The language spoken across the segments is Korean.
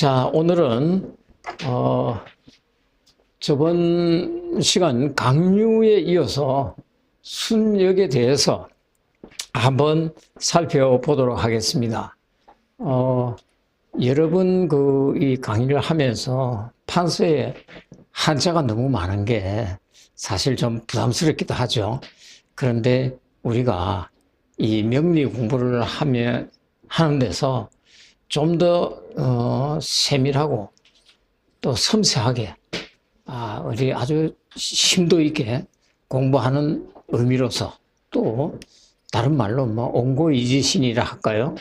자, 오늘은 저번 시간 강류에 이어서 순역에 대해서 한번 살펴보도록 하겠습니다. 여러분 이 강의를 하면서 판서에 한자가 너무 많은 게 사실 좀 부담스럽기도 하죠. 그런데 우리가 이 명리 공부를 하는 데서 좀 더 세밀하고 또 섬세하게 우리 아주 심도 있게 공부하는 의미로서, 또 다른 말로 온고이지신이라 할까요?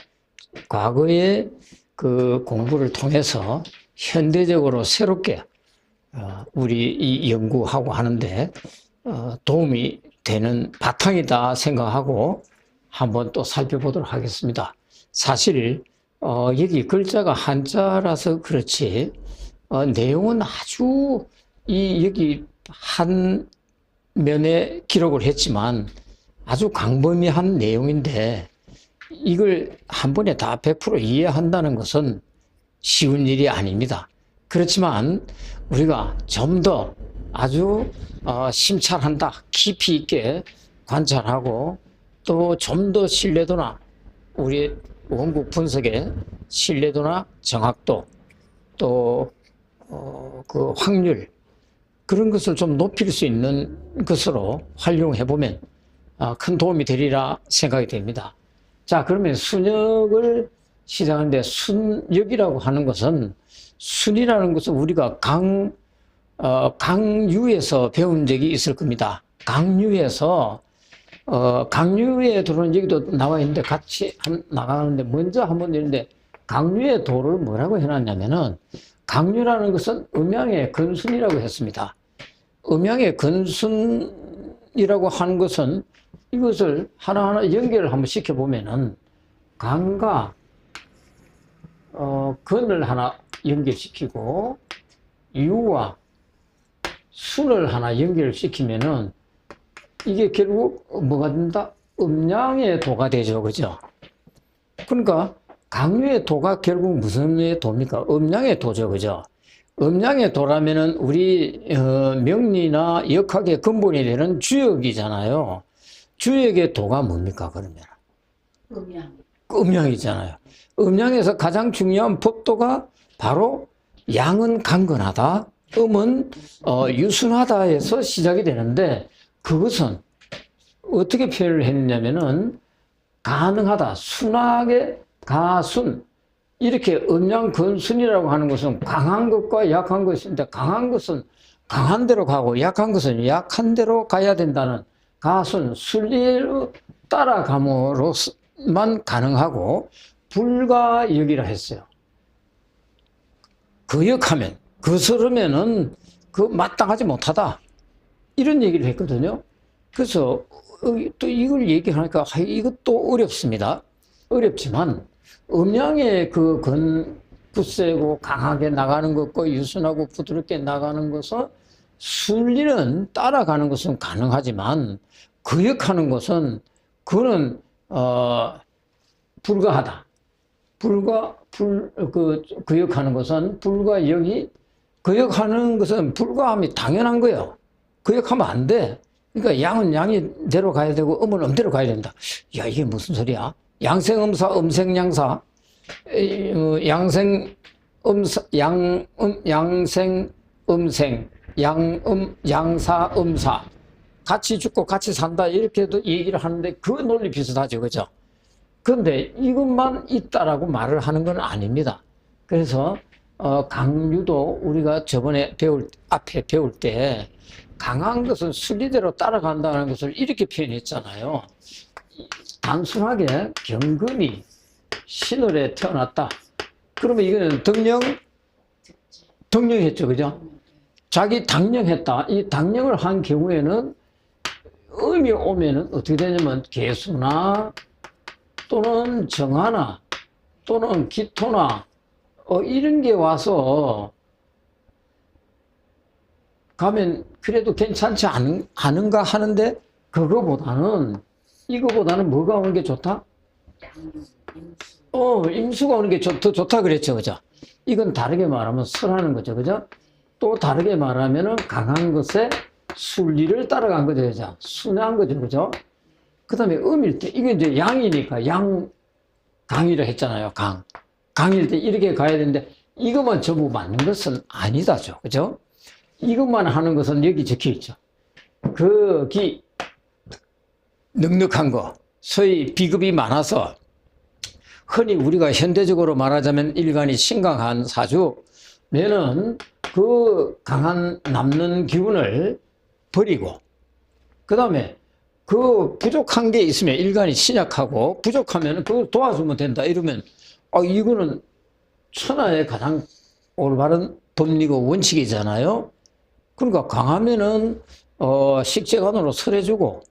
과거의 그 공부를 통해서 현대적으로 새롭게 우리 이 연구하고 하는데 도움이 되는 바탕이다 생각하고 한번 또 살펴보도록 하겠습니다. 사실 여기 글자가 한자라서 그렇지 내용은 아주 여기 한 면에 기록을 했지만 아주 광범위한 내용인데, 이걸 한 번에 다 100% 이해한다는 것은 쉬운 일이 아닙니다. 그렇지만 우리가 좀 더 아주 심찰한다, 깊이 있게 관찰하고 또 좀 더 신뢰도나 우리 원국 분석의 신뢰도나 정확도 또 그 확률, 그런 것을 좀 높일 수 있는 것으로 활용해 보면 큰 도움이 되리라 생각이 됩니다. 자, 그러면 순역을 시작하는데, 순역이라고 하는 것은, 순이라는 것은 우리가 강유에서 배운 적이 있을 겁니다. 강유에서 강유의 도는 여기도 나와 있는데 같이 나가는데, 먼저 한번 있는데, 강유의 도를 뭐라고 해놨냐면은, 강유라는 것은 음양의 근순이라고 했습니다. 음양의 근순이라고 하는 것은 이것을 하나하나 연결을 한번 시켜보면은, 강과 근을 하나 연결시키고 유와 순을 하나 연결시키면은 이게 결국 뭐가 된다? 음양의 도가 되죠. 그죠? 그러니까 강유의 도가 결국 무슨 도입니까? 음양의 도죠. 그죠? 음양의 도라면은 우리 명리나 역학의 근본이 되는 주역이잖아요. 주역의 도가 뭡니까, 그러면? 음양이잖아요. 음양에서 가장 중요한 법도가 바로 양은 강건하다, 음은 유순하다에서 시작이 되는데, 그것은 어떻게 표현을 했냐면은 가능하다, 순하게 가순, 이렇게 음양 근순이라고 하는 것은 강한 것과 약한 것인데, 강한 것은 강한 대로 가고 약한 것은 약한 대로 가야 된다는 가순, 순리로 따라감으로만 가능하고, 불가역이라 했어요. 거역하면, 거스르면은 마땅하지 못하다, 이런 얘기를 했거든요. 그래서 또 이걸 얘기하니까 이것도 어렵습니다. 어렵지만 음양의 굳세고 강하게 나가는 것과 유순하고 부드럽게 나가는 것은, 순리는 따라가는 것은 가능하지만 거역하는 것은 그거는 불가하다. 거역하는 것은 불가역이, 거역하는 것은 불가함이 당연한 거예요. 거역하면 안 돼. 그러니까 양은 양이대로 가야 되고 음은 음대로 가야 된다. 야, 이게 무슨 소리야? 양생음사, 음생양사, 양생음사, 양생음생, 양사, 음사, 같이 죽고 같이 산다, 이렇게도 얘기를 하는데 그 논리 비슷하죠. 그죠? 그런데 이것만 있다라고 말을 하는 건 아닙니다. 그래서 강유도 우리가 저번에 앞에 배울 때 강한 것은 순리대로 따라간다는 것을 이렇게 표현했잖아요. 단순하게 경금이 신월에 태어났다. 그러면 이거는 덕령했죠. 그죠? 자기 당령했다. 이 당령을 한 경우에는 음이 오면은 어떻게 되냐면 개수나 또는 정화나 또는 기토나 이런 게 와서 가면 그래도 괜찮지 않은가 하는데, 이거보다는 뭐가 오는 게 좋다? 임수가 오는 게 더 좋다 그랬죠. 그죠? 이건 다르게 말하면 설하는 거죠. 그죠? 또 다르게 말하면은 강한 것에 순리를 따라간 거죠. 그죠? 순한 거죠. 그죠? 그 다음에 음일 때, 이게 이제 양이니까 강이라 했잖아요. 강일 때 이렇게 가야 되는데, 이것만 전부 맞는 것은 아니다죠. 그죠? 이것만 하는 것은 여기 적혀 있죠. 넉넉한 거, 소위 비급이 많아서, 흔히 우리가 현대적으로 말하자면 일간이 심각한 사주면은 그 강한 남는 기운을 버리고, 그 다음에 그 부족한 게 있으면 일간이 신약하고, 부족하면 그걸 도와주면 된다. 이러면, 이거는 천하의 가장 올바른 법리고 원칙이잖아요. 그러니까 강하면은, 식재간으로 설해주고,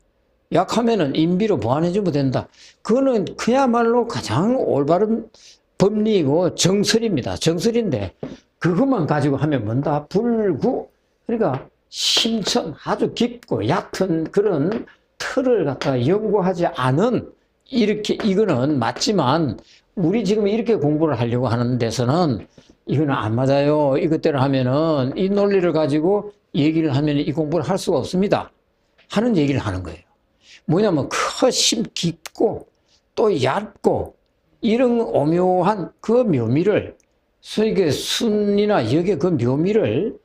약하면은 인비로 보완해주면 된다. 그거는 그야말로 가장 올바른 법리이고 정설입니다. 정설인데, 그것만 가지고 하면 뭔다? 불구. 그러니까 심천, 아주 깊고 얕은 그런 틀을 갖다가 연구하지 않은, 이거는 맞지만, 우리 지금 이렇게 공부를 하려고 하는 데서는 이거는 안 맞아요. 이것대로 하면은, 이 논리를 가지고 얘기를 하면 이 공부를 할 수가 없습니다. 하는 얘기를 하는 거예요. 뭐냐면, 심 깊고, 또 얇고, 이런 오묘한 그 묘미를, 소위 그 순이나 역의 그 묘미를,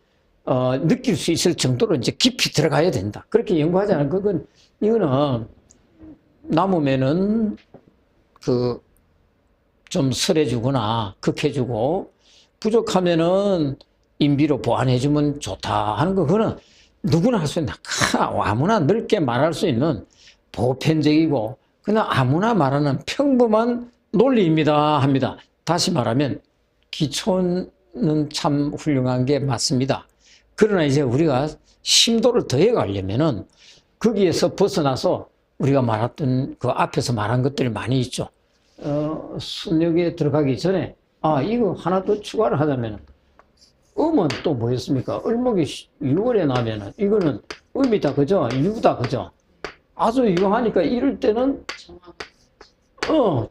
느낄 수 있을 정도로 이제 깊이 들어가야 된다. 그렇게 연구하지 않으면, 이거는, 남으면은, 좀 설해주거나, 극해주고, 부족하면은, 인비로 보완해주면 좋다 하는 거, 그거는 누구나 할 수 있는, 아무나 넓게 말할 수 있는 보편적이고, 그냥 아무나 말하는 평범한 논리입니다. 합니다. 다시 말하면, 기초는 참 훌륭한 게 맞습니다. 그러나 이제 우리가 심도를 더해 가려면은, 거기에서 벗어나서 우리가 말했던 그 앞에서 말한 것들이 많이 있죠. 순역에 들어가기 전에, 이거 하나 더 추가를 하자면, 음은 또 뭐였습니까? 을목이 6월에 나면은, 이거는 음이다, 그죠? 유다, 그죠? 아주 유하니까 이럴 때는,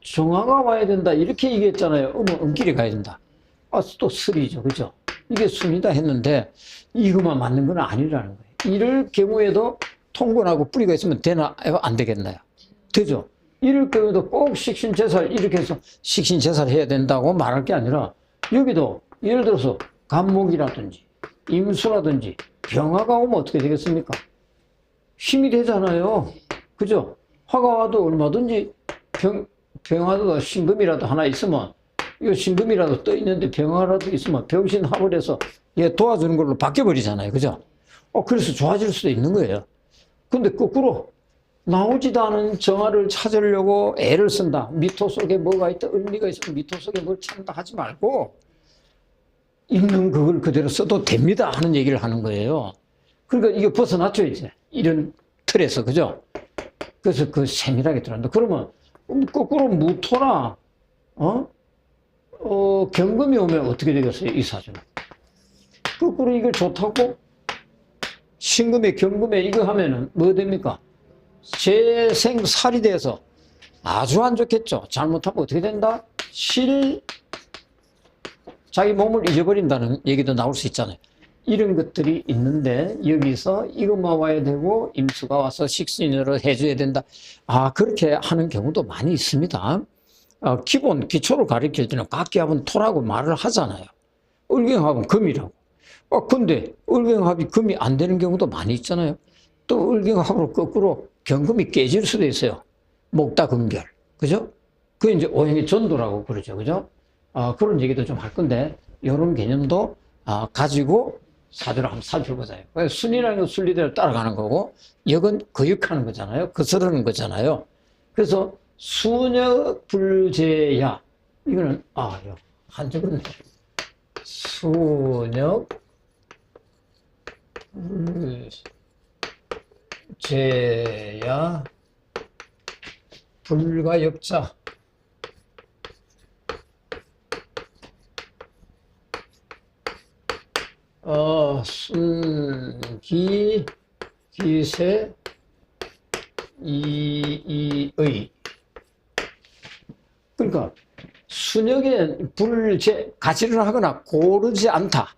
정화가 와야 된다. 이렇게 얘기했잖아요. 음은 음길이 가야 된다. 또 설이죠, 그죠? 이게 순이다 했는데, 이것만 맞는 건 아니라는 거예요. 이럴 경우에도 통근하고 뿌리가 있으면 되나? 안 되겠나요? 되죠? 이럴 경우에도 꼭 식신제살, 이렇게 해서 식신제살 해야 된다고 말할 게 아니라, 여기도 예를 들어서 간목이라든지, 임수라든지, 병화가 오면 어떻게 되겠습니까? 힘이 되잖아요. 그죠? 화가 와도 얼마든지 병화도 신금이라도 하나 있으면, 이거 신금이라도 떠 있는데 병화라도 있으면 병신합을 해서 얘 도와주는 걸로 바뀌어버리잖아요. 그죠? 그래서 좋아질 수도 있는 거예요. 근데 거꾸로 나오지도 않은 정화를 찾으려고 애를 쓴다. 미토 속에 뭐가 있다, 을미가 있으면 미토 속에 뭘 찾는다 하지 말고, 있는 그걸 그대로 써도 됩니다 하는 얘기를 하는 거예요. 그러니까 이게 벗어났죠, 이제. 이런 틀에서, 그죠? 그래서 그 세밀하게 들어간다. 그러면 거꾸로 무토나, 경금이 오면 어떻게 되겠어요, 이 사주는? 거꾸로 이걸 좋다고, 신금에 경금에 이거 하면은 뭐 됩니까? 재생살이 돼서 아주 안 좋겠죠. 잘못하면 어떻게 된다? 자기 몸을 잊어버린다는 얘기도 나올 수 있잖아요. 이런 것들이 있는데, 여기서 이것만 와야 되고, 임수가 와서 식신으로 해줘야 된다. 그렇게 하는 경우도 많이 있습니다. 기본, 기초를 가르칠 때는 각기합은 토라고 말을 하잖아요. 을경합은 금이라고. 근데 을경합이 금이 안 되는 경우도 많이 있잖아요. 또 을경합으로 거꾸로 경금이 깨질 수도 있어요. 목다금별. 그죠? 그게 이제 오행의 전도라고 그러죠. 그죠? 그런 얘기도 좀 할 건데, 이런 개념도 가지고 사주를 한번 살펴보자요. 순이라는 건 순리대로 따라가는 거고, 역은 거역하는 거잖아요. 거스르는 거잖아요. 그래서 순역불제야. 이거는, 한쪽은 순역불제야. 불과 역자. 순기, 기세, 이의. 그러니까, 순역에 가지를 하거나 고르지 않다.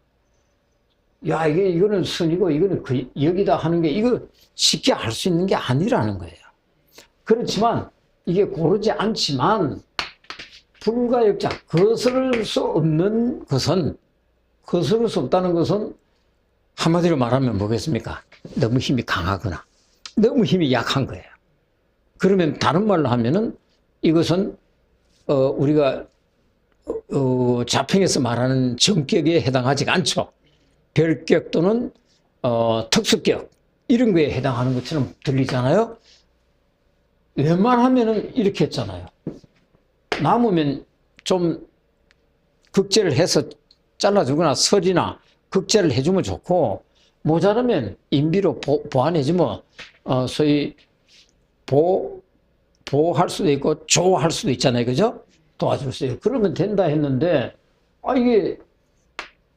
야, 이거는 순이고 이거는 역이다 하는 게 이거 쉽게 알 수 있는 게 아니라는 거예요. 그렇지만 이게 고르지 않지만 불가역자, 거스를 수 없는 것은, 거스를 수 없다는 것은 한마디로 말하면 뭐겠습니까? 너무 힘이 강하거나 너무 힘이 약한 거예요. 그러면 다른 말로 하면은 이것은 우리가 자평에서 말하는 정격에 해당하지 않죠. 별격 또는 특수격 이런 거에 해당하는 것처럼 들리잖아요. 웬만하면은 이렇게 했잖아요. 남으면 좀 극제를 해서 잘라주거나 설이나 극제를 해주면 좋고, 모자라면 인비로 보완해주면 소위 보호할 수도 있고 조할 수도 있잖아요. 그죠? 도와줄 수 있고 그러면 된다 했는데, 이게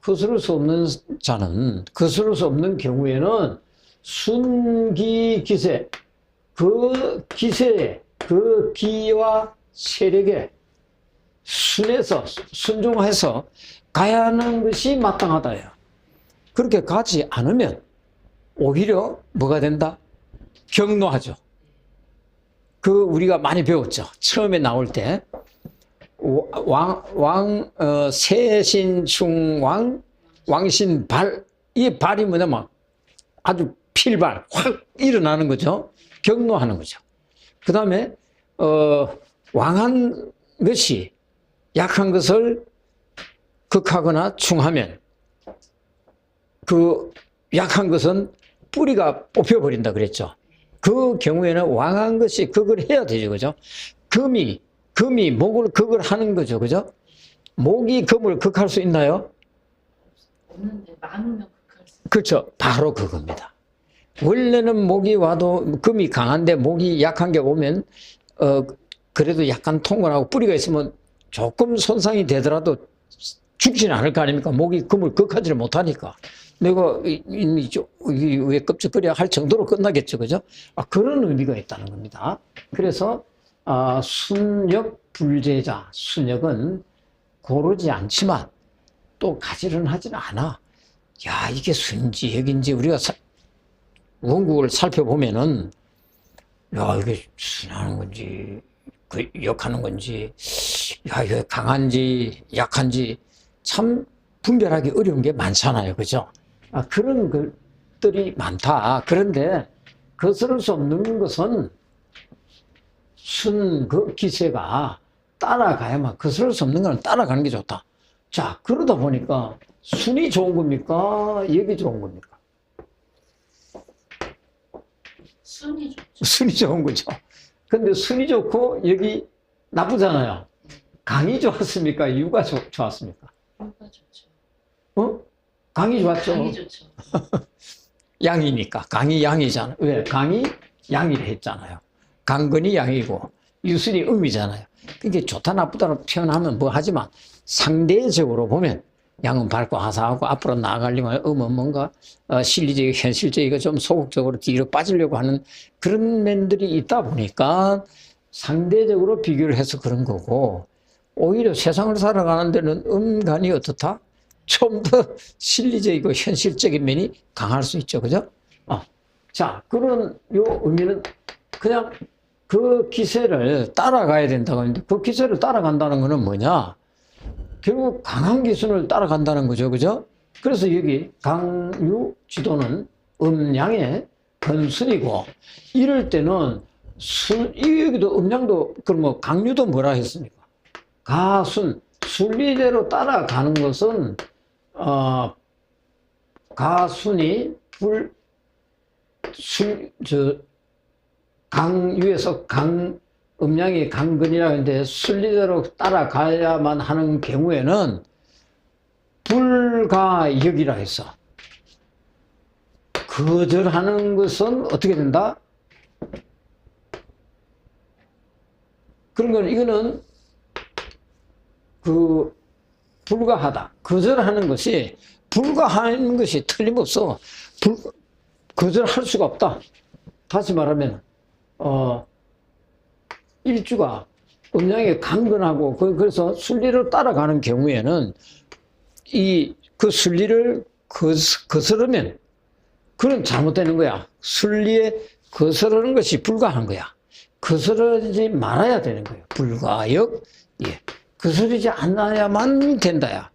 거스를 수 없는 자는, 거스를 수 없는 경우에는 순기기세, 그 기세에, 그 기와 세력에 순해서, 순종해서 가야 하는 것이 마땅하다요. 그렇게 가지 않으면 오히려 뭐가 된다? 경노하죠. 우리가 많이 배웠죠. 처음에 나올 때. 세신충왕, 왕신발. 이 발이 뭐냐면 아주 필발, 확 일어나는 거죠. 경노하는 거죠. 그 다음에, 왕한 것이 약한 것을 극하거나 충하면 그 약한 것은 뿌리가 뽑혀버린다 그랬죠. 그 경우에는 왕한 것이 극을 해야 되죠. 그죠? 금이 목을 극을 하는 거죠. 그죠? 목이 금을 극할 수 있나요? 없는데 많으면 극할 수 있어요. 그렇죠. 바로 그겁니다. 원래는 목이 와도 금이 강한데 목이 약한 게 오면 그래도 약간 통과하고 뿌리가 있으면 조금 손상이 되더라도 죽지는 않을 거 아닙니까? 목이 금을 극하지를 못하니까. 내가 이미 왜 껍질거려 할 정도로 끝나겠죠. 그죠? 그런 의미가 있다는 겁니다. 그래서 순역 불제자, 순역은 고르지 않지만 또 가지런 하지는 않아. 야, 이게 순지 역인지 우리가 원국을 살펴보면은, 야, 이게 순하는 건지 역하는 건지, 야, 이게 강한지 약한지 참 분별하기 어려운 게 많잖아요. 그죠? 그런 것들이 많다. 그런데 거스를 수 없는 것은 그 기세가 따라가야만, 거스를 수 없는 건 따라가는 게 좋다. 자, 그러다 보니까 순이 좋은 겁니까? 역이 좋은 겁니까? 순이 좋죠. 순이 좋은 거죠. 근데 순이 좋고 역이 나쁘잖아요. 강이 좋았습니까? 유가 좋았습니까? 유가 좋죠. 강이 좋았죠. 강이 좋죠. 양이니까. 강이 양이잖아요. 왜? 강이 양이라 했잖아요. 강건이 양이고 유순이 음이잖아요. 그게 좋다 나쁘다로 표현하면 뭐 하지만 상대적으로 보면 양은 밝고 화사하고 앞으로 나아가려면 음은 뭔가 실리적이고 현실적이고 좀 소극적으로 뒤로 빠지려고 하는 그런 면들이 있다 보니까 상대적으로 비교를 해서 그런 거고, 오히려 세상을 살아가는 데는 음간이 어떻다? 좀 더 실리적이고 현실적인 면이 강할 수 있죠. 그죠? 자, 그런 요 의미는 그냥 그 기세를 따라가야 된다고 하는데, 그 기세를 따라간다는 것은 뭐냐? 결국 강한 기순을 따라간다는 거죠. 그죠? 그래서 여기 강유 지도는 음양의 건순이고, 이럴 때는 여기도 음양도, 그럼 뭐 강유도 뭐라 했습니까? 가순, 순리대로 따라가는 것은, 가순이 강유에서 음양이 강근이라고 하는데 순리대로 따라가야만 하는 경우에는 불가역이라 해서 거절하는 것은 어떻게 된다? 그런 건 이거는 불가하다. 거절하는 것이 불가하는 것이 틀림없어. 거절할 수가 없다. 다시 말하면 일주가 음양이 강건하고 그래서 순리를 따라가는 경우에는 그 순리를 거스르면 그건 잘못되는 거야. 순리에 거스르는 것이 불가한 거야. 거스르지 말아야 되는 거예요. 불가역, 예. 거스르지 않아야만 된다야.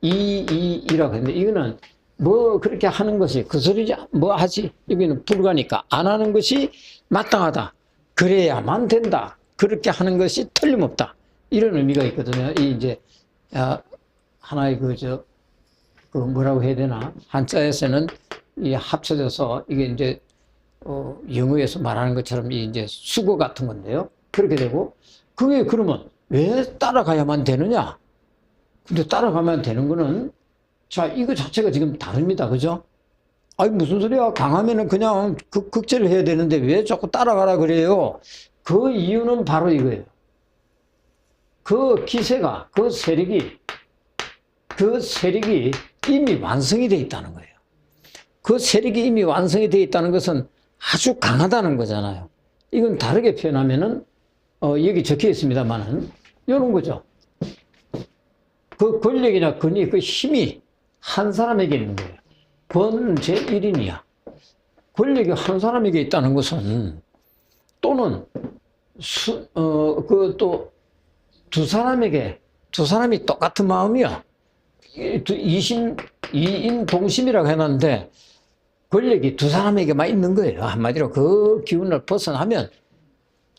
이라고 했는데, 이거는 뭐 그렇게 하는 것이 거스르지, 뭐 하지? 여기는 불가니까 안 하는 것이 마땅하다. 그래야만 된다. 그렇게 하는 것이 틀림없다. 이런 의미가 있거든요. 이제, 하나의 그 뭐라고 해야 되나? 한자에서는 이 합쳐져서 이게 이제 영어에서 말하는 것처럼 이제 수거 같은 건데요. 그렇게 되고 그게 그러면 왜 따라가야만 되느냐? 근데 따라가면 되는 거는 자 이거 자체가 지금 다릅니다. 그죠? 아니 무슨 소리야? 강하면은 그냥 극제를 해야 되는데 왜 자꾸 따라가라 그래요? 그 이유는 바로 이거예요. 그 기세가 그 세력이 이미 완성이 되어 있다는 거예요. 그 세력이 이미 완성이 되어 있다는 것은 아주 강하다는 거잖아요. 이건 다르게 표현하면은, 여기 적혀 있습니다만은, 이런 거죠. 그 권력이나 권위, 그 힘이 한 사람에게 있는 거예요. 권 제1인이야. 권력이 한 사람에게 있다는 것은, 또는, 또, 두 사람이 똑같은 마음이야. 이인 동심이라고 해놨는데 권력이 두 사람에게만 있는 거예요. 한마디로 그 기운을 벗어나면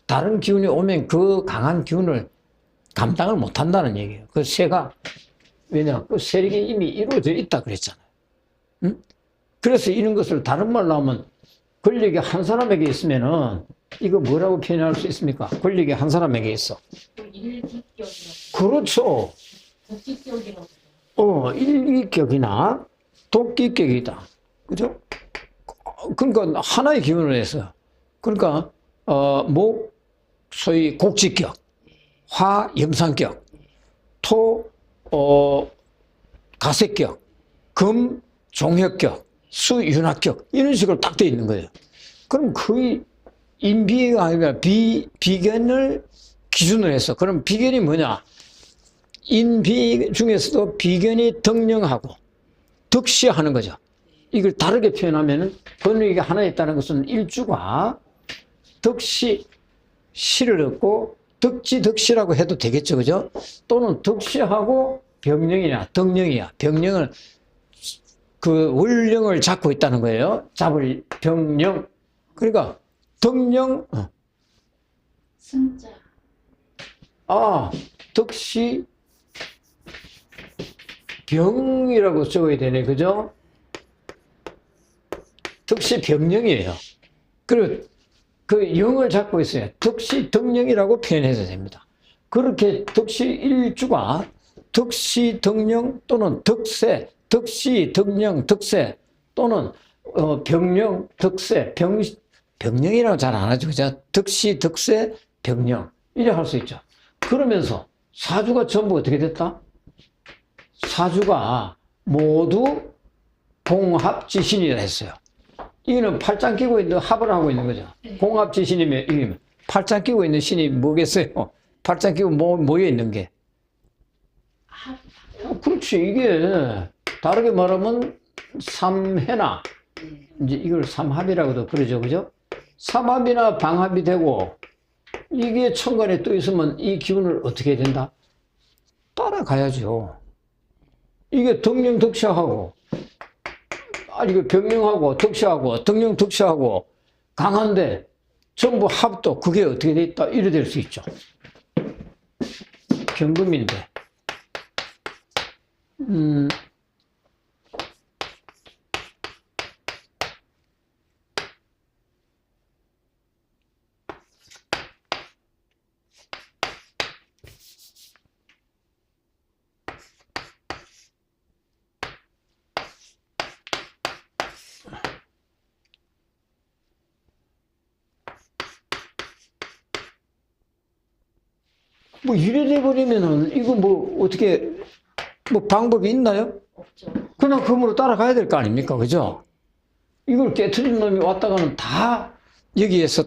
다른 기운이 오면 그 강한 기운을 감당을 못한다는 얘기예요. 그 세가 왜냐 그 세력이 이미 이루어져 있다 그랬잖아요. 응? 그래서 이런 것을 다른 말로 하면 권력이 한 사람에게 있으면은 이거 뭐라고 표현할 수 있습니까? 권력이 한 사람에게 있어. 일기격이라고. 그렇죠. 도기격이라고. 일기격이나 도기격이다. 그죠? 그러니까 하나의 기운을 해서. 그러니까, 소위 곡지격, 화, 염상격, 토, 가색격, 금, 종혁격, 수, 윤학격. 이런 식으로 딱 돼 있는 거예요. 그럼 거의 인비가 아니라 비견을 기준으로 해서. 그럼 비견이 뭐냐? 인비 중에서도 비견이 덕령하고 덕시하는 거죠. 이걸 다르게 표현하면은 권력이 하나 있다는 것은 일주가 덕시, 시를 얻고 덕지, 덕시라고 해도 되겠죠. 그죠? 또는 덕시하고 병령이냐, 덕령이야. 병령은 그 원령을 잡고 있다는 거예요. 잡을 병령. 그러니까 덕령, 승자. 덕시, 병이라고 적어야 되네. 그죠? 덕시 병령이에요. 그리고 그 영을 잡고 있어요. 덕시 덕령이라고 표현해도 됩니다. 그렇게 덕시 일주가 덕시 덕령 또는 덕세, 덕시 덕령 덕세 또는 병령 덕세, 병령이라고 잘 안 하죠. 그죠? 덕시 덕세 병령 이렇게 할 수 있죠. 그러면서 사주가 전부 어떻게 됐다? 사주가 모두 공합지신이라 했어요. 이거는 팔짱 끼고 있는 합을 하고 있는 거죠. 공합지신이면 이게 팔짱 끼고 있는 신이 뭐겠어요? 팔짱 끼고 모여 있는 게. 그렇지. 이게 다르게 말하면 삼해나 이제 이걸 삼합이라고도 그러죠. 그죠? 삼합이나 방합이 되고 이게 천간에 또 있으면 이 기운을 어떻게 해야 된다? 따라가야죠. 이게 덕령 덕시하고 이거 병령하고 덕시하고 덕령 덕시하고 강한데 전부 합도 그게 어떻게 돼 있다? 이래 될 수 있죠. 경금인데 뭐 이래 돼버리면은 이거 뭐 어떻게 뭐 방법이 있나요? 없죠. 그냥 금으로 따라가야 될 거 아닙니까? 그죠? 이걸 깨트린 놈이 왔다가는 다 여기에서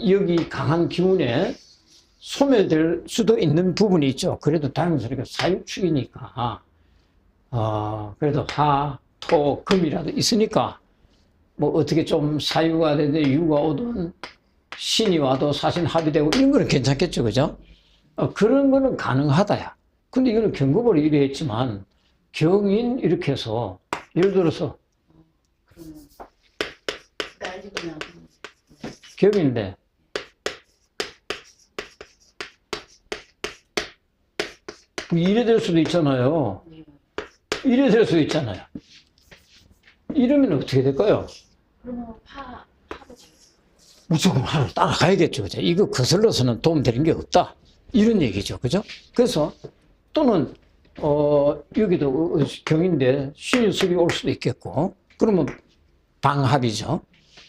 여기 강한 기운에 소멸될 수도 있는 부분이 있죠. 그래도 다행스럽게 사유축이니까, 그래도 화, 토, 금이라도 있으니까, 뭐 어떻게 좀 사유가 되는데 유가 오든 신이 와도 사신 합의되고 이런 거는 괜찮겠죠. 그죠? 그런 거는 가능하다야. 근데 이거는 경급으로 이래 했지만, 경인 이렇게 해서, 예를 들어서, 그러면 날리구나. 겹인데, 이래 될 수도 있잖아요. 이래 될 수도 있잖아요. 이러면 어떻게 될까요? 그러면 파가 되겠어. 무조건 하나 따라가야겠죠. 그죠? 이거 거슬러서는 도움되는 게 없다. 이런 얘기죠. 그죠? 그래서 또는, 여기도 경인데 신유습이 올 수도 있겠고, 그러면 방합이죠.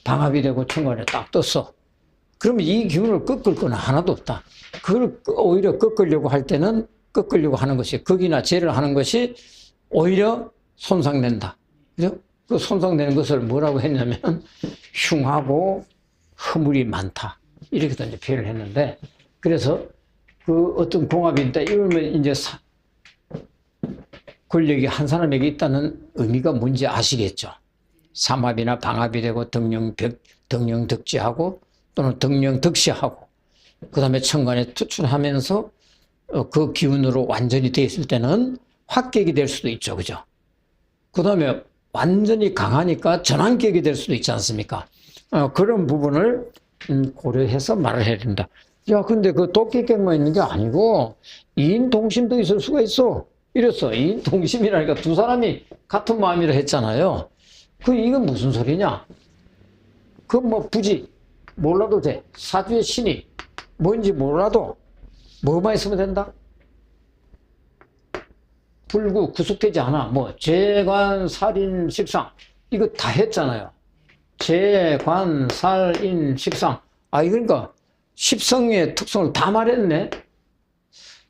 방합이 되고 천간에 딱 떴어. 그러면 이 기운을 꺾을 건 하나도 없다. 그걸 오히려 꺾으려고 할 때는 꺾으려고 하는 것이, 극이나 재를 하는 것이 오히려 손상된다. 그죠? 그 손상되는 것을 뭐라고 했냐면, 흉하고 허물이 많다. 이렇게도 이제 표현을 했는데, 그래서 그 어떤 궁합인데, 이러면 이제 권력이 한 사람에게 있다는 의미가 뭔지 아시겠죠? 삼합이나 방합이 되고 덕령덕지하고 또는 덕령덕시하고 그 다음에 천간에 투출하면서 그 기운으로 완전히 돼 있을 때는 확격이 될 수도 있죠. 그죠? 그 다음에 완전히 강하니까 전환격이 될 수도 있지 않습니까? 그런 부분을 고려해서 말을 해야 된다. 야, 근데 그 도끼격만 있는 게 아니고 2인 동심도 있을 수가 있어. 이랬어. 2인 동심이라니까 두 사람이 같은 마음이라 했잖아요. 이건 무슨 소리냐? 뭐 굳이 몰라도 돼. 사주의 신이 뭔지 몰라도 뭐만 있으면 된다? 불구 구속되지 않아. 뭐 재관, 살인, 식상 이거 다 했잖아요. 재관, 살인, 식상. 그러니까 십성의 특성을 다 말했네.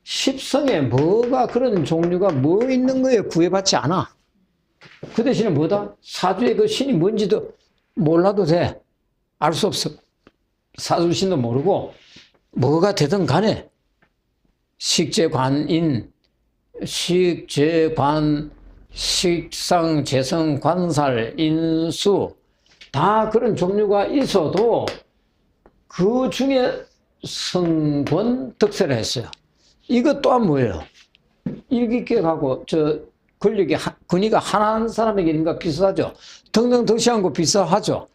십성에 뭐가 그런 종류가 뭐 있는 거에 구애받지 않아. 그 대신에 뭐다? 사주의 그 신이 뭔지도 몰라도 돼. 알 수 없어. 사주신도 모르고 뭐가 되든 간에 식재관인, 식재관, 식상, 재성, 관살, 인수 다 그런 종류가 있어도 그 중에 성권, 덕세를 했어요. 이것 또한 뭐예요? 일기격하고 권력이, 권위가 하나한 사람에게 있는 거 비슷하죠? 덕령덕시한 거 비슷하죠?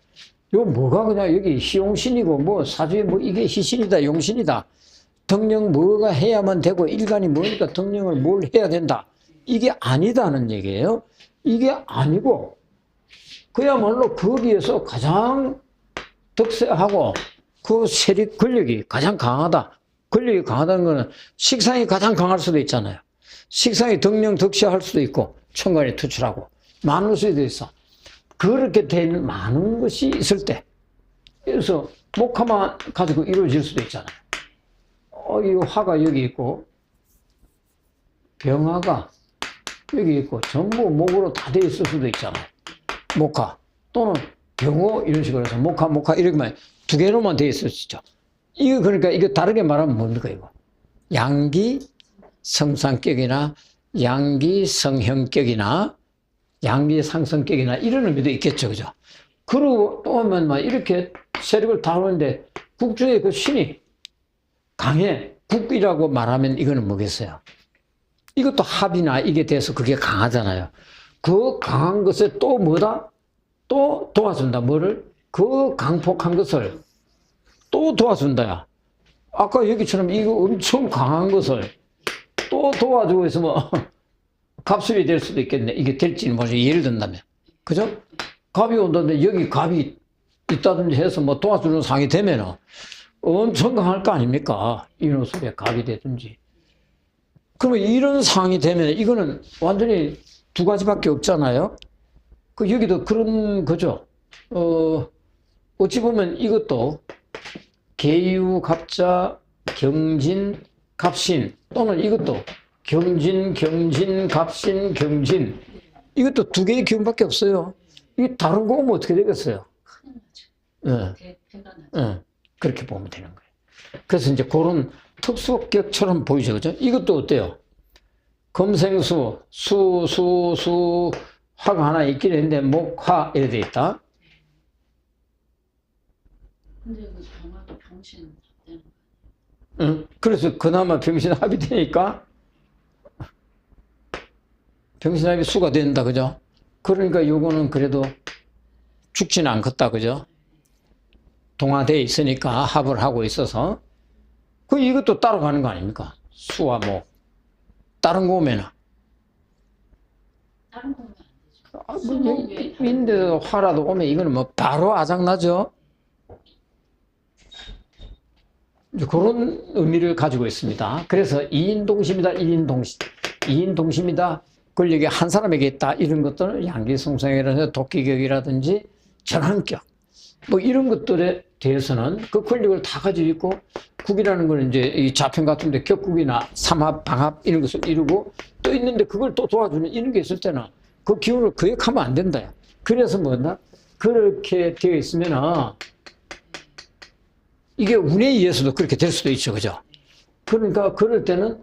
요 뭐가 그냥 여기 희용신이고 뭐 사주에 뭐 이게 희신이다, 용신이다. 덕령 뭐가 해야만 되고 일간이 뭐니까 덕령을 뭘 해야 된다. 이게 아니다는 얘기예요. 이게 아니고 그야말로 거기에서 가장 덕세하고 그 세력 권력이 가장 강하다. 권력이 강하다는 거는 식상이 가장 강할 수도 있잖아요. 식상이 덕령 덕시할 수도 있고 천간에 투출하고 많을 수도 있어. 그렇게 된 많은 것이 있을 때, 그래서 목화만 가지고 이루어질 수도 있잖아요. 이 화가 여기 있고 병화가 여기 있고 전부 목으로 다 돼 있을 수도 있잖아요. 목화 또는 병호 이런 식으로 해서 목화 이렇게만 두 개로만 돼 있을 수 있죠. 이거 그러니까 이거 다르게 말하면 뭡니까 이거? 양기 성상격이나 양기 성형격이나 양기 상성격이나 이런 의미도 있겠죠. 그죠? 그러고 또 하면 막 이렇게 세력을 다루는데 국중에 그 신이 강해. 국이라고 말하면 이거는 뭐겠어요? 이것도 합이나 이게 돼서 그게 강하잖아요. 그 강한 것에 또 뭐다? 또 도와준다. 뭐를? 그 강폭한 것을 또 도와준다야. 아까 여기처럼 이거 엄청 강한 것을 또 도와주고 있으면 갑술이 될 수도 있겠네. 이게 될지는 모르죠. 예를 든다면. 그죠? 갑이 온다는데 여기 갑이 있다든지 해서 뭐 도와주는 상이 되면은 엄청 강할 거 아닙니까? 이런 속에 갑이 되든지. 그러면 이런 상이 되면 이거는 완전히 두 가지밖에 없잖아요. 여기도 그런 거죠. 어찌 보면 이것도 계유, 갑자, 경진, 갑신 또는 이것도 경진, 갑신, 경진 이것도 두 개의 기운밖에 없어요. 이게 다른 거 오면 어떻게 되겠어요? 큰일 나죠. 예. 그렇게 보면 되는 거예요. 그래서 이제 그런 특수격처럼 보이죠, 그죠? 이것도 어때요? 금생수, 화가 하나 있긴 했는데, 목화, 이래 돼 있다. 근데 그 병화도 병신 되는 거. 응? 그래서 그나마 병신합이 되니까, 병신합이 수가 된다, 그죠? 그러니까 요거는 그래도 죽지는 않겠다, 그죠? 동화되어 있으니까 합을 하고 있어서. 이것도 따라가는 거 아닙니까? 수와 목. 다른 거 오면은. 다른 거면 안 되죠. 인데 화라도 오면 이거는 뭐 바로 아작나죠? 그런 의미를 가지고 있습니다. 그래서 2인 동심이다, 1인 동심. 2인 동심이다, 권력이 한 사람에게 있다. 이런 것들은 양기성성이라든지 도끼격이라든지 전환격. 뭐 이런 것들에 대해서는 그 권력을 다 가지고 있고, 국이라는 건 이제 이 자평 같은 데 격국이나 삼합, 방합 이런 것을 이루고 또 있는데 그걸 또 도와주는 이런 게 있을 때는 그 기운을 거역하면 안 된다. 그래서 뭐냐? 그렇게 되어 있으면은 이게 운에 의해서도 그렇게 될 수도 있죠. 그죠? 그러니까 그럴 때는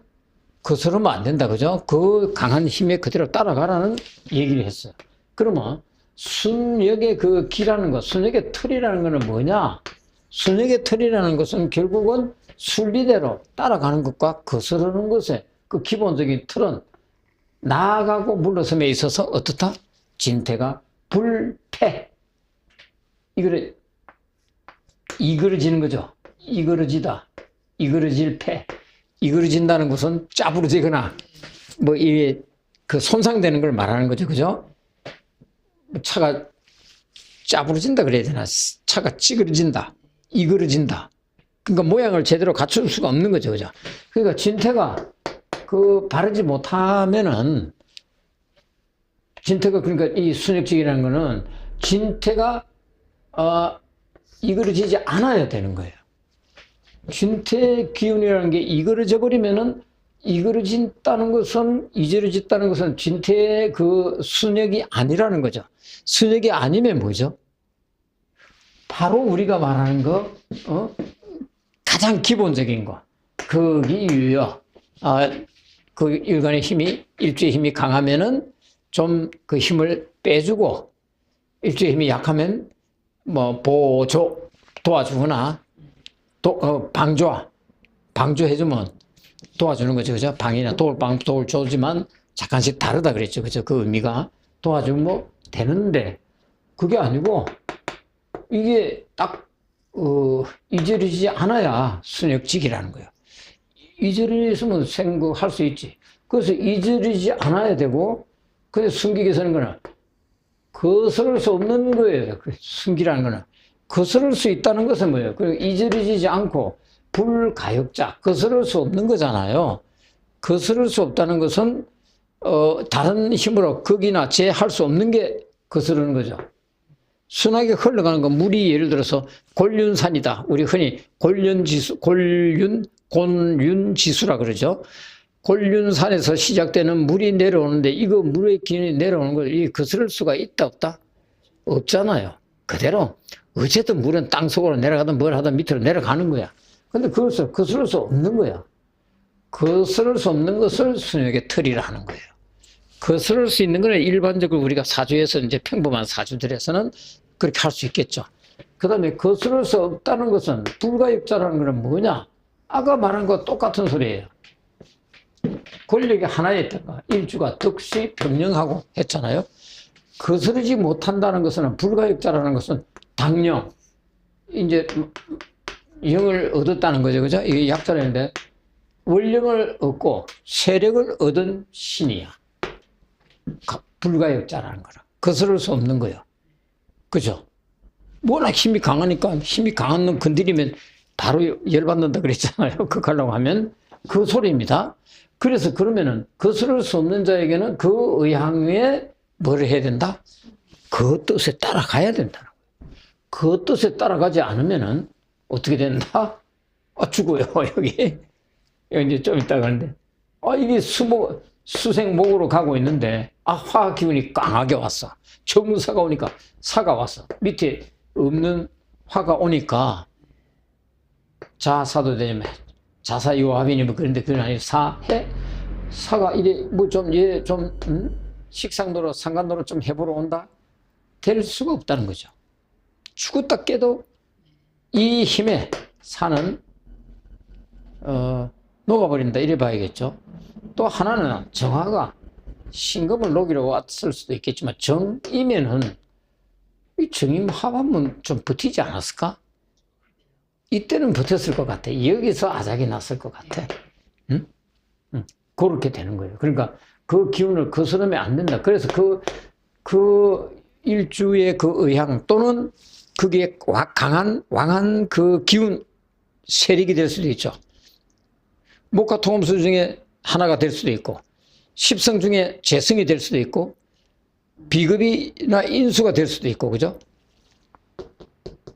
거스르면 안 된다. 그죠? 그 강한 힘에 그대로 따라가라는 얘기를 했어요. 그러면 순역의 그 기라는 것, 순역의 틀이라는 것은 뭐냐? 순역의 틀이라는 것은 결국은 순리대로 따라가는 것과 거스르는 것의 그 기본적인 틀은 나아가고 물러섬에 있어서 어떻다? 진태가 불패. 이그러지는 거죠. 이그러지다. 이그러질 패. 이그러진다는 것은 짜부러지거나 뭐 이게 그 손상되는 걸 말하는 거죠. 그죠? 차가 짜부러진다 그래야 되나? 차가 찌그러진다. 이그러진다. 그러니까 모양을 제대로 갖출 수가 없는 거죠. 그죠? 그러니까 진태가 바르지 못하면은, 진태가 그러니까 이 순역직이라는 거는 진태가 이그러지지 않아야 되는 거예요. 진태 기운이라는 게 이그러져 버리면은, 이그러진다는 것은, 이저러졌다는 것은 진태의 그 순역이 아니라는 거죠. 순역이 아니면 뭐죠? 바로 우리가 말하는 거, 가장 기본적인 거. 거기 유여. 그 일간의 힘이, 일주의 힘이 강하면은 좀 그 힘을 빼주고, 일주의 힘이 약하면 뭐 도와주거나, 방조해주면 도와주는 거죠. 그죠? 방이나 도울 줘지만 잠깐씩 다르다 그랬죠. 그죠? 그 의미가 도와주면 뭐 되는데, 그게 아니고, 이게 딱, 이저리지 않아야 순역직이라는 거예요. 이저리 있으면 생각할 수 있지. 그래서 이저리지 않아야 되고, 그래서 숨기기서는 거는 거스를 수 없는 거예요. 숨기라는 거는. 거스를 수 있다는 것은 뭐예요? 그리고 이저리지 않고 불가역자, 거스를 수 없는 거잖아요. 거스를 수 없다는 것은, 다른 힘으로 극이나 제할 수 없는 게 거스르는 거죠. 순하게 흘러가는 건 물이 예를 들어서 곤륜산이다. 우리 흔히 곤륜지수라 그러죠. 곤륜산에서 시작되는 물이 내려오는데 이거 물의 기운이 내려오는 걸 이 거스를 수가 있다 없다? 없잖아요. 그대로 어쨌든 물은 땅속으로 내려가든 뭘 하든 밑으로 내려가는 거야. 근데 그것을 거스를 수 없는 거야. 거스를 수 없는 것을 순역의 틀이라 하는 거예요. 거스를 수 있는 거는 일반적으로 우리가 사주에서 이제 평범한 사주들에서는 그렇게 할 수 있겠죠. 그 다음에 거스를 수 없다는 것은 불가역자라는 것은 뭐냐? 아까 말한 거 똑같은 소리예요. 권력이 하나에 있다가 일주가 덕시 병령하고 했잖아요. 거스르지 못한다는 것은 불가역자라는 것은 당령, 이제 영을 얻었다는 거죠. 그죠? 이게 약자라는데 원령을 얻고 세력을 얻은 신이야. 불가역자라는 거라. 거스를 수 없는 거예요. 그죠? 워낙 힘이 강하니까 힘이 강한 놈 건드리면 바로 열받는다 그랬잖아요. 극하려고 하면 그 소리입니다. 그래서 그러면은 거스를 수 없는 자에게는 그 의향에 뭘 해야 된다? 그 뜻에 따라가야 된다. 그 뜻에 따라가지 않으면은 어떻게 된다? 죽어요. 여기 이제 좀 이따 가는데 이게 수생목으로 가고 있는데 화학 기운이 강하게 왔어. 정사가 오니까 사가 왔어. 밑에 없는 화가 오니까 자사도 되냐면 자사유합이니 뭐 그런데 그건 아니고 사해 사가 이래 뭐 좀 얘 좀 식상도로 상간도로 좀 해보러 온다 될 수가 없다는 거죠. 죽었다 깨도 이 힘에 사는 녹아버린다 이래 봐야겠죠. 또 하나는 정화가 신금을 녹이러 왔을 수도 있겠지만 정이면은 이 정임 합하면 좀 버티지 않았을까? 이때는 버텼을 것 같아. 여기서 아작이 났을 것 같아. 응? 그렇게 되는 거예요. 그러니까 그 기운을 거스르면 안 된다. 그래서 그 일주의 그 의향 또는 그게 왕한 그 기운 세력이 될 수도 있죠. 목화 토금수 중에 하나가 될 수도 있고, 십성 중에 재성이 될 수도 있고, 비급이나 인수가 될 수도 있고, 그죠?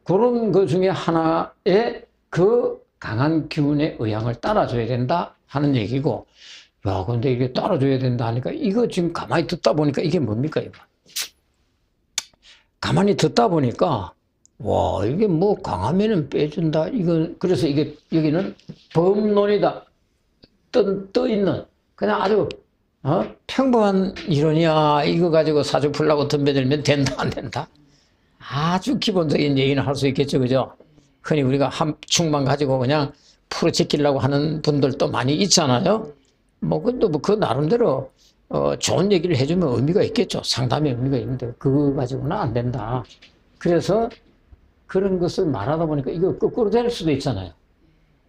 그런 것 중에 하나의 그 강한 기운의 의향을 따라줘야 된다 하는 얘기고, 야, 근데 이게 따라줘야 된다 하니까, 이거 지금 가만히 듣다 보니까 이게 뭡니까, 이거? 가만히 듣다 보니까, 와, 이게 뭐 강하면은 빼준다. 이건, 그래서 이게, 여기는 법론이다. 떠 있는, 그냥 아주, 평범한 이론이야. 이거 가지고 사주 풀라고 덤벼들면 된다, 안 된다? 아주 기본적인 얘기는 할 수 있겠죠, 그죠? 흔히 우리가 한 축만 가지고 그냥 풀어제끼려고 하는 분들도 많이 있잖아요. 뭐, 근데 뭐 그 나름대로, 좋은 얘기를 해주면 의미가 있겠죠. 상담의 의미가 있는데, 그거 가지고는 안 된다. 그래서 그런 것을 말하다 보니까 이거 거꾸로 될 수도 있잖아요.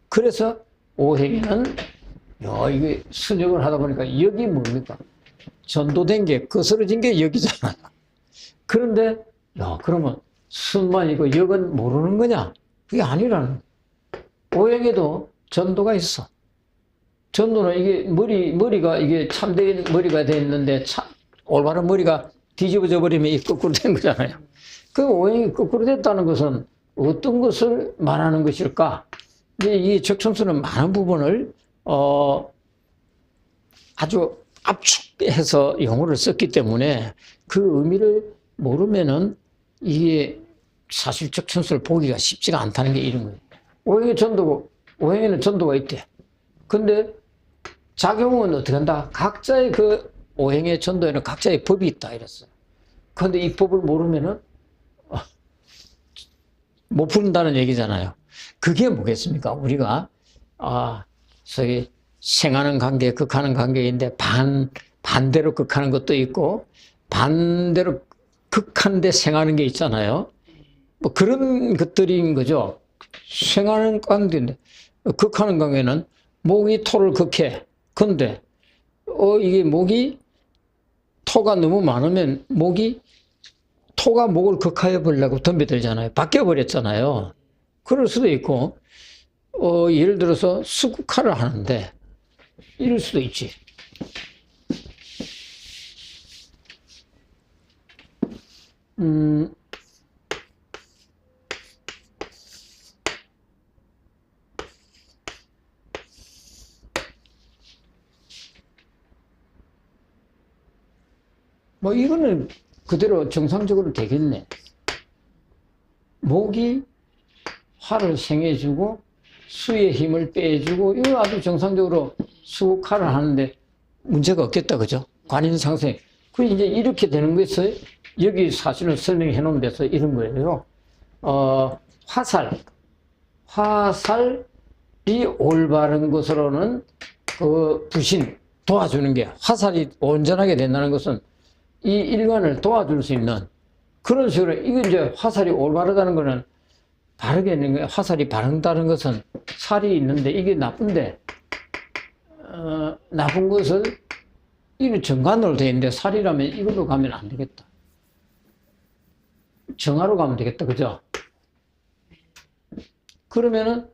그래서 오행에는, 야, 이게 순역을 하다 보니까 여기 뭡니까? 전도된 게, 거스러진 게 여기잖아요. 그런데, 야, 그러면 순만이고 역은 모르는 거냐? 그게 아니라는. 오행에도 전도가 있어. 전도는 이게 머리가 이게 참된 머리가 돼 있는데 올바른 머리가 뒤집어져 버리면 이 거꾸로 된 거잖아요. 그 오행이 거꾸로 됐다는 것은 어떤 것을 말하는 것일까? 이 적천수는 많은 부분을 아주 압축해서 용어를 썼기 때문에 그 의미를 모르면은 이게 사실 적천수를 보기가 쉽지가 않다는 게 이런 거예요. 오행의 전도고, 오행에는 전도가 있대. 근데 작용은 어떻게 한다? 각자의 그 오행의 전도에는 각자의 법이 있다 이랬어요. 근데 이 법을 모르면은 못 푼다는 얘기잖아요. 그게 뭐겠습니까? 우리가 소위 생하는 관계, 극하는 관계인데 반대로 극하는 것도 있고 반대로 극한데 생하는 게 있잖아요. 뭐 그런 것들인 거죠. 생하는 관계인데 극하는 관계는 목이 토를 극해. 근데 이게 목이 토가 너무 많으면 토가 목을 극하여 버리려고 덤벼들잖아요. 바뀌어 버렸잖아요. 그럴 수도 있고 예를 들어서 수국화를 하는데 이럴 수도 있지. 뭐 이거는 그대로 정상적으로 되겠네. 목이 화를 생해주고 수의 힘을 빼주고 이거 아주 정상적으로 수국화를 하는데 문제가 없겠다, 그죠? 관인상생. 그 이제 이렇게 되는 것을 여기 사실을 설명해 놓은 데서 이런 거예요. 화살이 올바른 것으로는 그 부신 도와주는 게 화살이 온전하게 된다는 것은 이 일관을 도와줄 수 있는 그런 식으로 이게 이제 화살이 올바르다는 거는 바르게 있는 거예요. 화살이 바른다는 것은 살이 있는데 이게 나쁜데 나쁜 것을 이는 정관으로 되어 있는데 살이라면 이걸로 가면 안 되겠다. 정화로 가면 되겠다. 그죠? 그러면은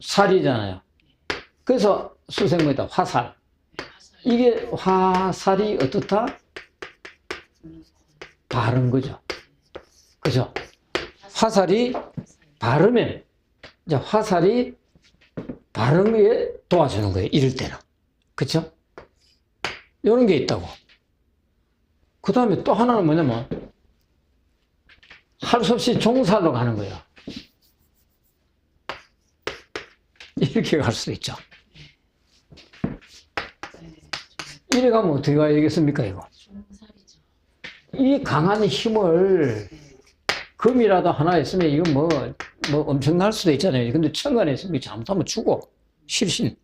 살이잖아요. 그래서 수생모이다. 화살. 이게 화살이 어떻다? 바른 거죠. 그죠? 화살이 바르면, 이제 화살이 바른 거에 도와주는 거예요. 이럴 때는. 그죠? 이런 게 있다고. 그 다음에 또 하나는 뭐냐면, 할 수 없이 종살로 가는 거예요. 이렇게 갈 수도 있죠. 네. 이래 가면 어떻게 가야 되겠습니까, 이거? 중살이죠. 이 강한 힘을 금이라도 하나 있으면 이거 뭐 엄청날 수도 있잖아요. 근데 천간에 있으면 잘못하면 죽어. 실신.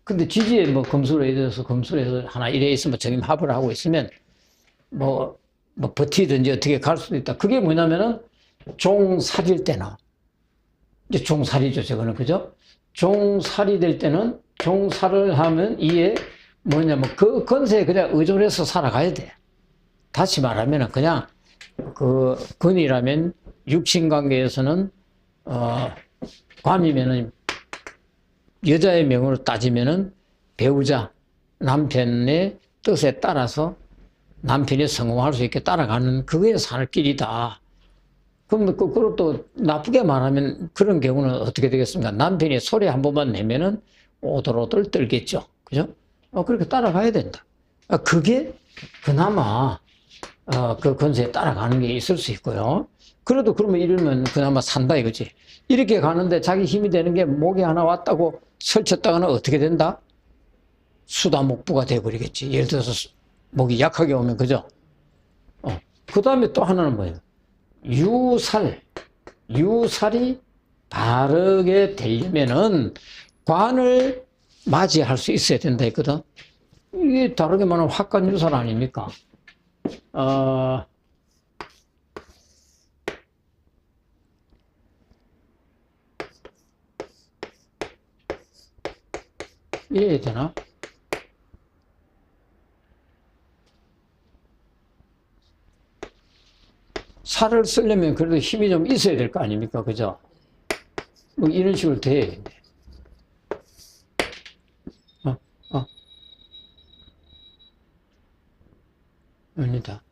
근데 지지에 뭐 금수로 해서 금수로 하나 이래 있으면 정임합을 하고 있으면 뭐 버티든지 어떻게 갈 수도 있다. 그게 뭐냐면은 종살일 때나 이제 종살이죠, 저거는. 그죠? 종살이 될 때는 종살을 하면 이에 뭐냐면 그 건세에 그냥 의존해서 살아가야 돼. 다시 말하면은 그냥 그 건이라면 육신 관계에서는 관이면은 여자의 명으로 따지면은 배우자 남편의 뜻에 따라서 남편이 성공할 수 있게 따라가는 그게 살 길이다. 그럼 거꾸로 또 나쁘게 말하면 그런 경우는 어떻게 되겠습니까? 남편이 소리 한 번만 내면은 오돌오돌 떨겠죠. 그죠? 그렇게 따라가야 된다. 그게 그나마 그 건세에 따라가는 게 있을 수 있고요. 그래도 그러면 이러면 그나마 산다 이거지. 이렇게 가는데 자기 힘이 되는 게 목이 하나 왔다고 설쳤다가는 어떻게 된다? 수다목부가 돼버리겠지. 예를 들어서 목이 약하게 오면, 그죠? 그 다음에 또 하나는 뭐예요? 유살이 바르게 되려면은 관을 맞이할 수 있어야 된다 했거든. 이게 다르게 말하면 확관유살 아닙니까? 이해해야 되나? 살을 쓰려면 그래도 힘이 좀 있어야 될 거 아닙니까? 그죠? 뭐 이런 식으로 돼야 돼. 아니다.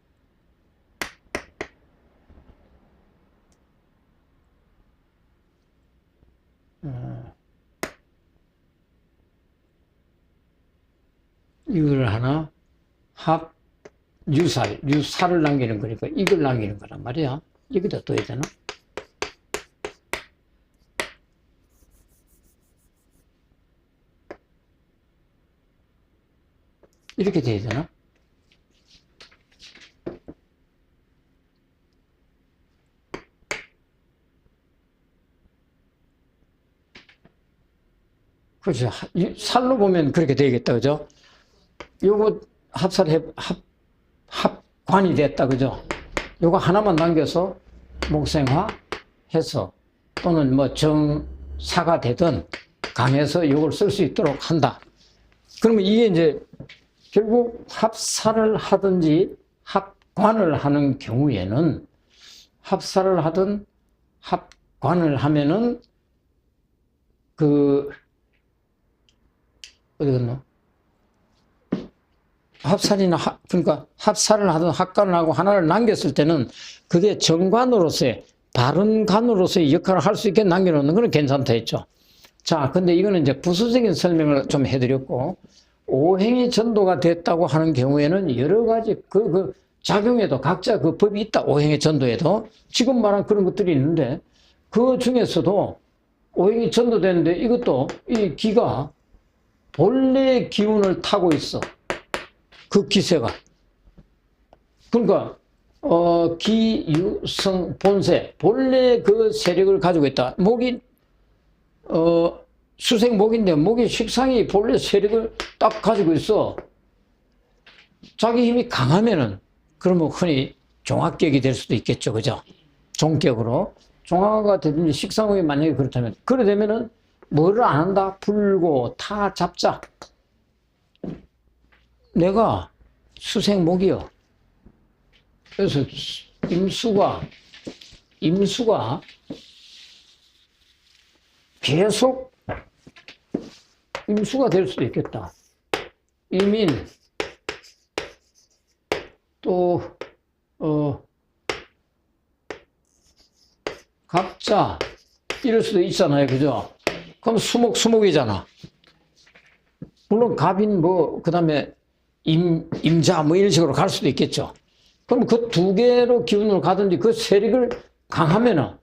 이걸 하나 유살을 남기는 거니까 이걸 남기는 거란 말이야. 여기다 둬야 되나? 이렇게 돼야 되나? 그렇죠. 살로 보면 그렇게 되겠다. 그죠? 요거 합관이 됐다. 그죠? 요거 하나만 남겨서 목생화 해서 또는 뭐 정사가 되든 강해서 요걸 쓸 수 있도록 한다. 그러면 이게 이제 결국 합살을 하든지 합관을 하는 경우에는 합살을 하든 합관을 하면은 어디 갔노? 그러니까 합살을 하든 합관을 하고 하나를 남겼을 때는 그게 정관으로서의 바른 관으로서의 역할을 할 수 있게 남겨놓는 건 괜찮다 했죠. 자, 근데 이거는 이제 부수적인 설명을 좀 해드렸고, 오행이 전도가 됐다고 하는 경우에는 여러 가지 그 작용에도 각자 그 법이 있다. 오행의 전도에도 지금 말한 그런 것들이 있는데 그 중에서도 오행이 전도되는데 이것도 이 기가 본래의 기운을 타고 있어. 그 기세가. 그러니까 기, 유, 성, 본세 본래 그 세력을 가지고 있다. 목이 수생목인데 목이 식상이 본래 세력을 딱 가지고 있어. 자기 힘이 강하면은 그러면 흔히 종합격이 될 수도 있겠죠. 그죠? 종격으로. 종합가 되든지 식상목이 만약에 그렇다면 그래 되면은 뭐를 안 한다? 불고 타 잡자. 내가 수생목이요. 그래서 임수가 계속 임수가 될 수도 있겠다. 이민 또 갑자 이럴 수도 있잖아요. 그죠? 그럼 수목이잖아. 물론 갑인 그 다음에 임자 뭐 이런 식으로 갈 수도 있겠죠. 그럼 그 두 개로 기운으로 가든지 그 세력을 강하면은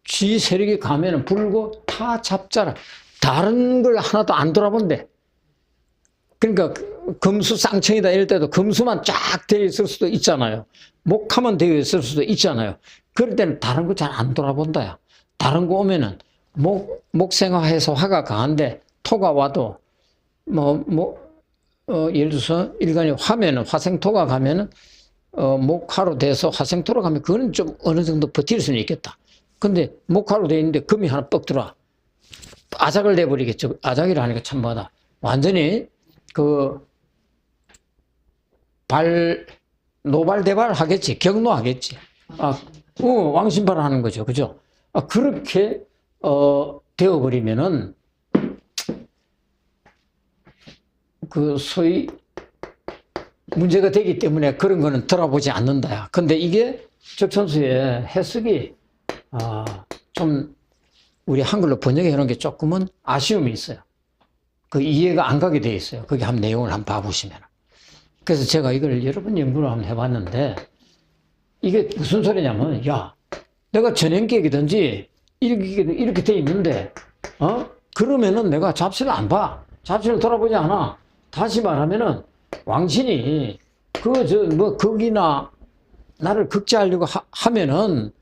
지 세력이 강하면은 불고 다 잡자라. 다른 걸 하나도 안 돌아본대. 그러니까 금수 쌍청이다 이럴 때도 금수만 쫙 되어 있을 수도 있잖아요. 목화만 되어 있을 수도 있잖아요. 그럴 때는 다른 거 잘 안 돌아본다요. 다른 거 오면은 목생화해서 화가 강한데 토가 와도 예를 들어서 일간이 화면은 화생토가 가면은 목화로 돼서 화생토로 가면 그거는 좀 어느 정도 버틸 수는 있겠다. 근데 목화로 돼 있는데 금이 하나 뻑 들어와. 아작을 내버리겠죠. 아작이라 하니까 참 뭐다. 완전히 노발대발 하겠지. 격노하겠지. 왕신발을 하는 거죠. 그죠? 그렇게, 되어버리면은, 소위, 문제가 되기 때문에 그런 거는 돌아보지 않는다야. 근데 이게 적천수의 해석이, 좀, 우리 한글로 번역해 놓은 게 조금은 아쉬움이 있어요. 이해가 안 가게 돼 있어요. 거기 한 내용을 한번 봐보시면. 그래서 제가 이걸 여러 번 연구를 한번 해봤는데, 이게 무슨 소리냐면, 야, 내가 전행계획이든지, 이렇게 돼 있는데, 그러면은 내가 잡지를 안 봐. 잡지를 돌아보지 않아. 다시 말하면은, 왕신이, 거기나, 나를 극제하려고 하면은,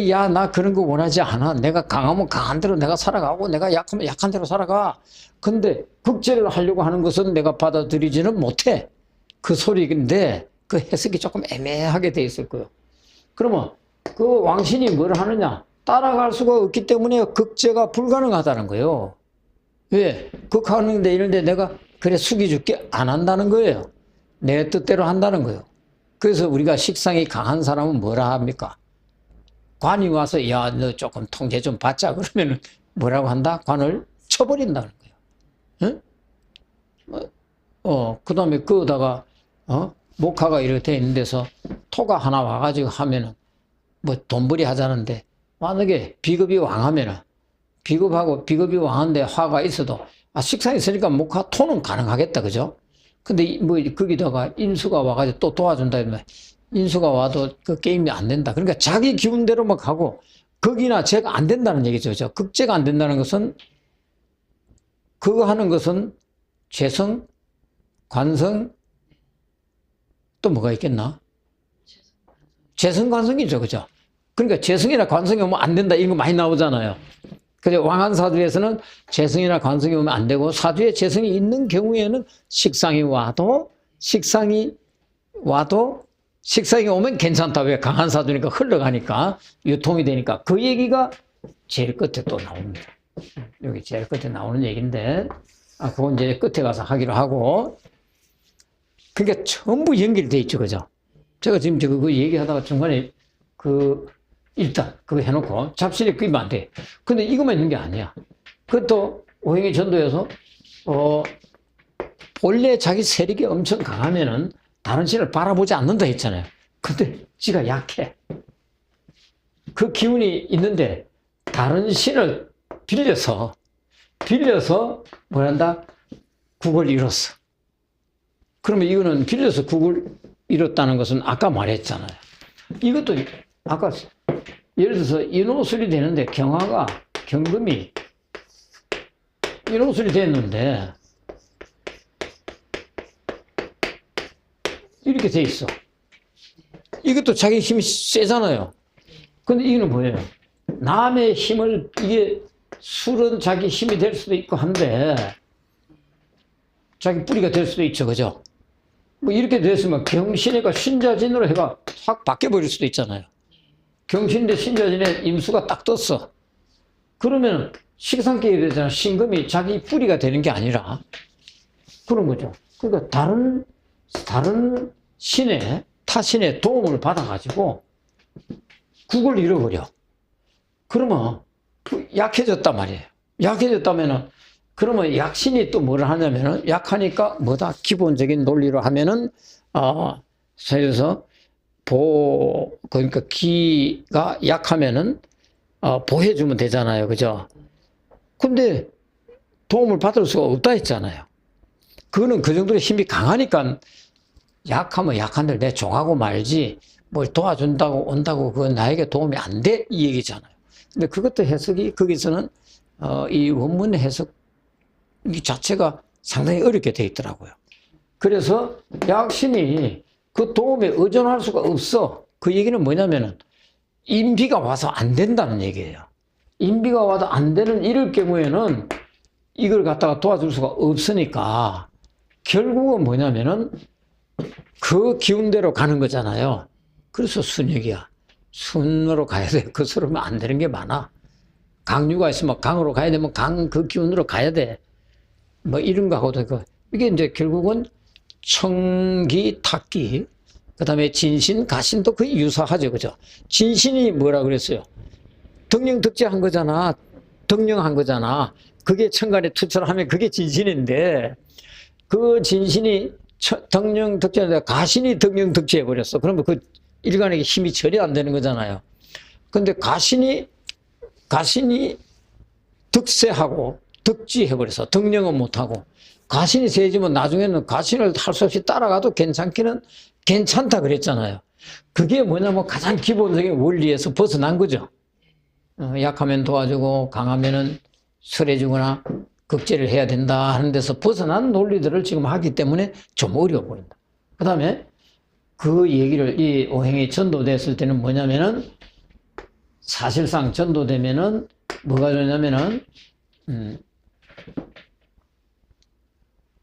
야, 나 그런 거 원하지 않아. 내가 강하면 강한 대로 내가 살아가고, 내가 약하면 약한 대로 살아가. 근데 극제를 하려고 하는 것은 내가 받아들이지는 못해. 그 소리인데, 그 해석이 조금 애매하게 돼 있을 거예요. 그러면 그 왕신이 뭘 하느냐? 따라갈 수가 없기 때문에 극제가 불가능하다는 거예요. 왜? 극하는데 이런데 내가 그래 숙여줄게 안 한다는 거예요. 내 뜻대로 한다는 거예요. 그래서 우리가 식상이 강한 사람은 뭐라 합니까? 관이 와서 야, 너 조금 통제 좀 받자 그러면은 뭐라고 한다? 관을 쳐버린다는 거예요. 응? 그 다음에 그거다가 목화가 이렇게 돼 있는 데서 토가 하나 와가지고 하면은 돈벌이 하자는데 만약에 비급이 왕하면은 비급이 왕한데 화가 있어도 식상이 있으니까 목화 토는 가능하겠다. 그죠? 근데 거기다가 인수가 와가지고 또 도와준다 이러면 인수가 와도 그 게임이 안 된다. 그러니까 자기 기운대로만 가고 극이나 제가 안 된다는 얘기죠. 극제가 안 된다는 것은 그거 하는 것은 재성, 관성, 또 뭐가 있겠나? 재성, 관성이죠. 그죠? 그러니까 재성이나 관성이 오면 안 된다. 이런 거 많이 나오잖아요. 그죠? 왕한 사주에서는 재성이나 관성이 오면 안 되고 사주에 재성이 있는 경우에는 식상이 오면 괜찮다. 왜? 강한 사주니까 흘러가니까 유통이 되니까 그 얘기가 제일 끝에 또 나옵니다. 여기 제일 끝에 나오는 얘기인데 그건 이제 끝에 가서 하기로 하고 그러니까 전부 연결돼 있죠. 그죠? 제가 지금 그 얘기하다가 중간에 일단 그거 해놓고 잡신이 끼면 안 돼. 근데 이것만 있는 게 아니야. 그것도 오행의 전도에서 본래 자기 세력이 엄청 강하면은 다른 신을 바라보지 않는다 했잖아요. 근데 지가 약해. 그 기운이 있는데 다른 신을 빌려서 뭐란다? 국을 이뤘어. 그러면 이거는 빌려서 국을 이뤘다는 것은 아까 말했잖아요. 이것도 아까 예를 들어서 인호술이 되는데 경화가 경금이 인호술이 됐는데 이렇게 돼 있어. 이것도 자기 힘이 세잖아요. 근데 이거는 뭐예요? 남의 힘을 이게 술은 자기 힘이 될 수도 있고 한데 자기 뿌리가 될 수도 있죠. 그죠? 이렇게 됐으면 경신이가 신자진으로 해가 확 바뀌어버릴 수도 있잖아요. 경신인데 신자진에 임수가 딱 떴어. 그러면 식상격이 되잖아. 신금이 자기 뿌리가 되는 게 아니라 그런 거죠. 그러니까 다른 신의 타신의 도움을 받아가지고 국을 잃어버려. 그러면 약해졌단 말이에요. 약해졌다면은 그러면 약신이 또 뭐를 하냐면은 약하니까 뭐다 기본적인 논리로 하면은 그래서 그러니까 기가 약하면은 보해주면 되잖아요. 그죠? 근데 도움을 받을 수가 없다 했잖아요. 그거는 그 정도로 힘이 강하니까 약하면 약한들 내 종하고 말지 뭘 도와준다고 온다고 그건 나에게 도움이 안 돼 이 얘기잖아요. 근데 그것도 해석이 거기서는 이 원문 해석 이 자체가 상당히 어렵게 돼 있더라고요. 그래서 약신이 그 도움에 의존할 수가 없어. 그 얘기는 뭐냐면은 인비가 와서 안 된다는 얘기예요. 인비가 와도 안 되는 이럴 경우에는 이걸 갖다가 도와줄 수가 없으니까 결국은 뭐냐면은 그 기운대로 가는 거잖아요. 그래서 순역이야. 순으로 가야 돼. 그 서로면 안 되는 게 많아. 강류가 있으면 강으로 가야 되면 강 그 기운으로 가야 돼. 뭐 이런 거하고도 이게 이제 결국은 청기, 탁기, 그 다음에 진신, 가신도 거의 유사하죠. 그죠? 진신이 뭐라 그랬어요? 덕령덕재한 거잖아. 덕령한 거잖아. 그게 천간에 투철하면 그게 진신인데 그 진신이 덕령덕재인데 가신이 덕령덕재해 버렸어. 그러면 그 일간에게 힘이 전혀 안 되는 거잖아요. 근데 가신이 덕세하고 덕지해 버려서 덕령은 못하고 가신이 세지면 나중에는 가신을 할 수 없이 따라가도 괜찮다 그랬잖아요. 그게 뭐냐면 가장 기본적인 원리에서 벗어난 거죠. 약하면 도와주고 강하면은 설해주거나 극제를 해야 된다 하는 데서 벗어난 논리들을 지금 하기 때문에 좀 어려워 보인다. 그 다음에 그 얘기를 이 오행이 전도됐을 때는 뭐냐면은 사실상 전도되면은 뭐가 되냐면은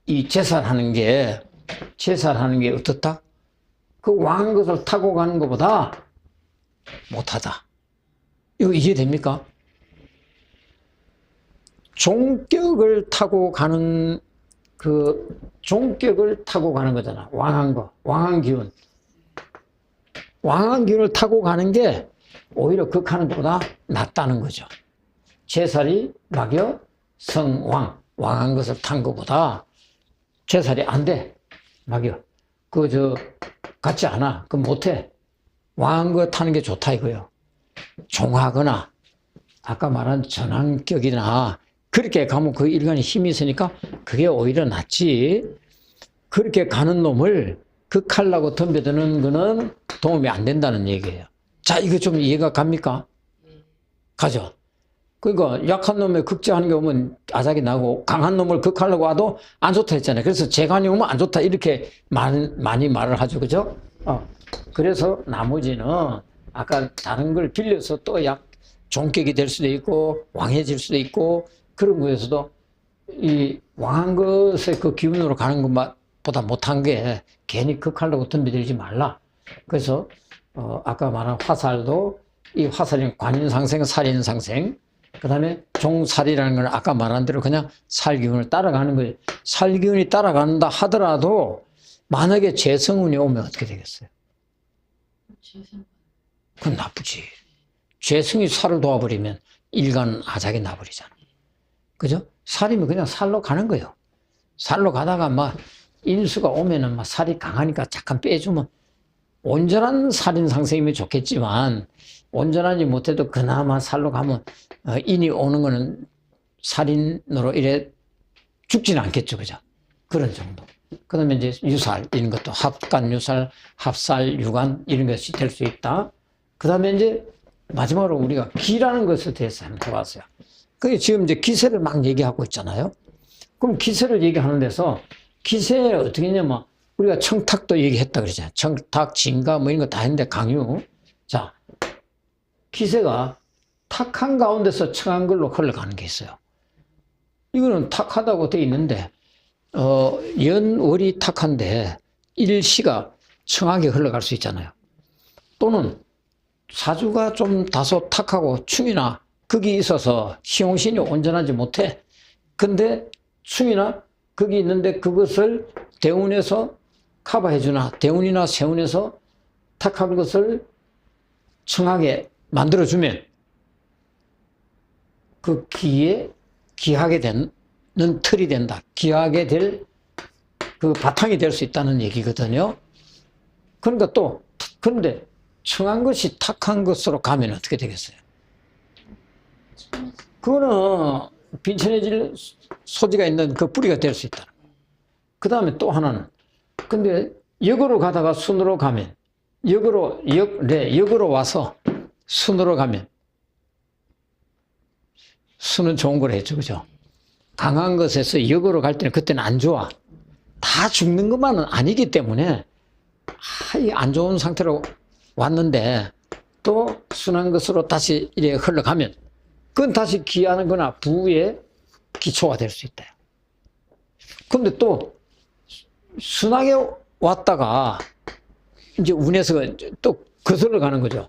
이 제살하는 게 어떻다? 그 왕한 것을 타고 가는 것보다 못하다. 이거 이해됩니까? 종격을 타고 가는 거잖아. 왕한 거, 왕한 기운. 왕한 기운을 타고 가는 게 오히려 극하는 것보다 낫다는 거죠. 제살이 막여 성왕, 왕한 것을 탄 것보다 제살이 안 돼. 막여. 같지 않아. 못해. 왕한 거 타는 게 좋다 이거요. 종하거나, 아까 말한 전환격이나, 그렇게 가면 그 일간에 힘이 있으니까 그게 오히려 낫지. 그렇게 가는 놈을 극하려고 덤벼드는 거는 도움이 안 된다는 얘기예요. 자, 이거 좀 이해가 갑니까? 가죠. 그러니까 약한 놈에 극제하는 게 오면 아작이 나고 강한 놈을 극하려고 와도 안 좋다 했잖아요. 그래서 재간이 오면 안 좋다 이렇게 많이 말을 하죠. 그죠? 그래서 나머지는 아까 다른 걸 빌려서 또 종격이 될 수도 있고 왕해질 수도 있고 그런 거에서도 이 왕한 것의 그 기운으로 가는 것보다 못한 게 괜히 극하려고 덤벼들지 말라. 그래서 아까 말한 화살도 이 화살은 관인상생, 살인상생, 그 다음에 종살이라는 건 아까 말한 대로 그냥 살기운을 따라가는 거예요. 살기운이 따라간다 하더라도 만약에 재성운이 오면 어떻게 되겠어요? 그건 나쁘지. 재성이 살을 도와버리면 일간 아작이 나버리잖아. 그죠? 살이면 그냥 살로 가는 거예요. 살로 가다가 인수가 오면은 살이 강하니까 잠깐 빼주면 온전한 살인상생이면 좋겠지만 온전하지 못해도 그나마 살로 가면 인이 오는 거는 살인으로 이래 죽지는 않겠죠. 그죠? 그런 정도. 그 다음에 이제 유살, 이런 것도 합간, 유살, 합살, 유간, 이런 것이 될 수 있다. 그 다음에 이제 마지막으로 우리가 기라는 것에 대해서 한번 해봤어요. 그게 지금 이제 기세를 막 얘기하고 있잖아요. 그럼 기세를 얘기하는 데서 기세를 어떻게 했냐면 우리가 청탁도 얘기했다 그러잖아요. 청탁, 진가 뭐 이런 거 다 했는데 강유. 자, 기세가 탁한 가운데서 청한 걸로 흘러가는 게 있어요. 이거는 탁하다고 돼 있는데 연월이 탁한데 일시가 청하게 흘러갈 수 있잖아요. 또는 사주가 좀 다소 탁하고 충이나 극이 있어서 시용신이 온전하지 못해. 근데 충이나 극이 있는데 그것을 대운에서 커버해주나 대운이나 세운에서 탁한 것을 청하게 만들어주면 그 기하게 되는 틀이 된다. 기하게 될 그 바탕이 될 수 있다는 얘기거든요. 그러니까 그런데 청한 것이 탁한 것으로 가면 어떻게 되겠어요? 그거는 빈천해질 소지가 있는 그 뿌리가 될 수 있다. 그 다음에 또 하나는 근데 역으로 가다가 순으로 가면 역으로 와서 순으로 가면 수는 좋은 걸 했죠. 그죠? 강한 것에서 역으로 갈 때는 그때는 안 좋아. 다 죽는 것만은 아니기 때문에 이 안 좋은 상태로 왔는데 또 순한 것으로 다시 이래 흘러가면 그건 다시 기하는 거나 부의 기초가 될 수 있다. 근데 또 순하게 왔다가 이제 운에서 또 거슬러 가는 거죠.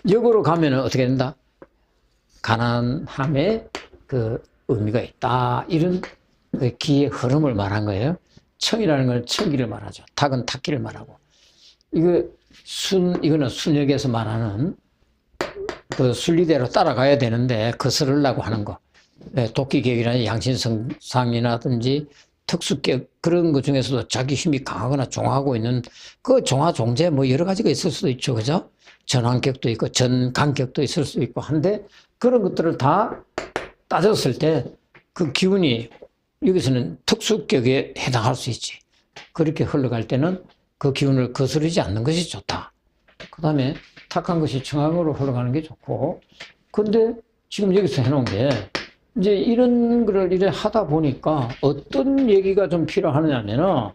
역으로 가면은 어떻게 된다? 가난함의 그 의미가 있다. 이런 그 기의 흐름을 말한 거예요. 청이라는 건 청기를 말하죠. 탁은 탁기를 말하고. 이거는 순역에서 말하는 그 순리대로 따라가야 되는데 거스르려고 하는 거. 도끼격이나 양신성상이라든지 특수격 그런 것 중에서도 자기 힘이 강하거나 종하고 있는 그 종하 종재 뭐 여러 가지가 있을 수도 있죠. 그죠? 전환격도 있고 전간격도 있을 수 있고 한데 그런 것들을 다 따졌을 때 그 기운이 여기서는 특수격에 해당할 수 있지. 그렇게 흘러갈 때는 그 기운을 거스르지 않는 것이 좋다. 그 다음에 탁한 것이 청학으로 흘러가는 게 좋고. 근데 지금 여기서 해놓은 게 이제 이런 거를 이래 하다 보니까 어떤 얘기가 좀 필요하느냐면은,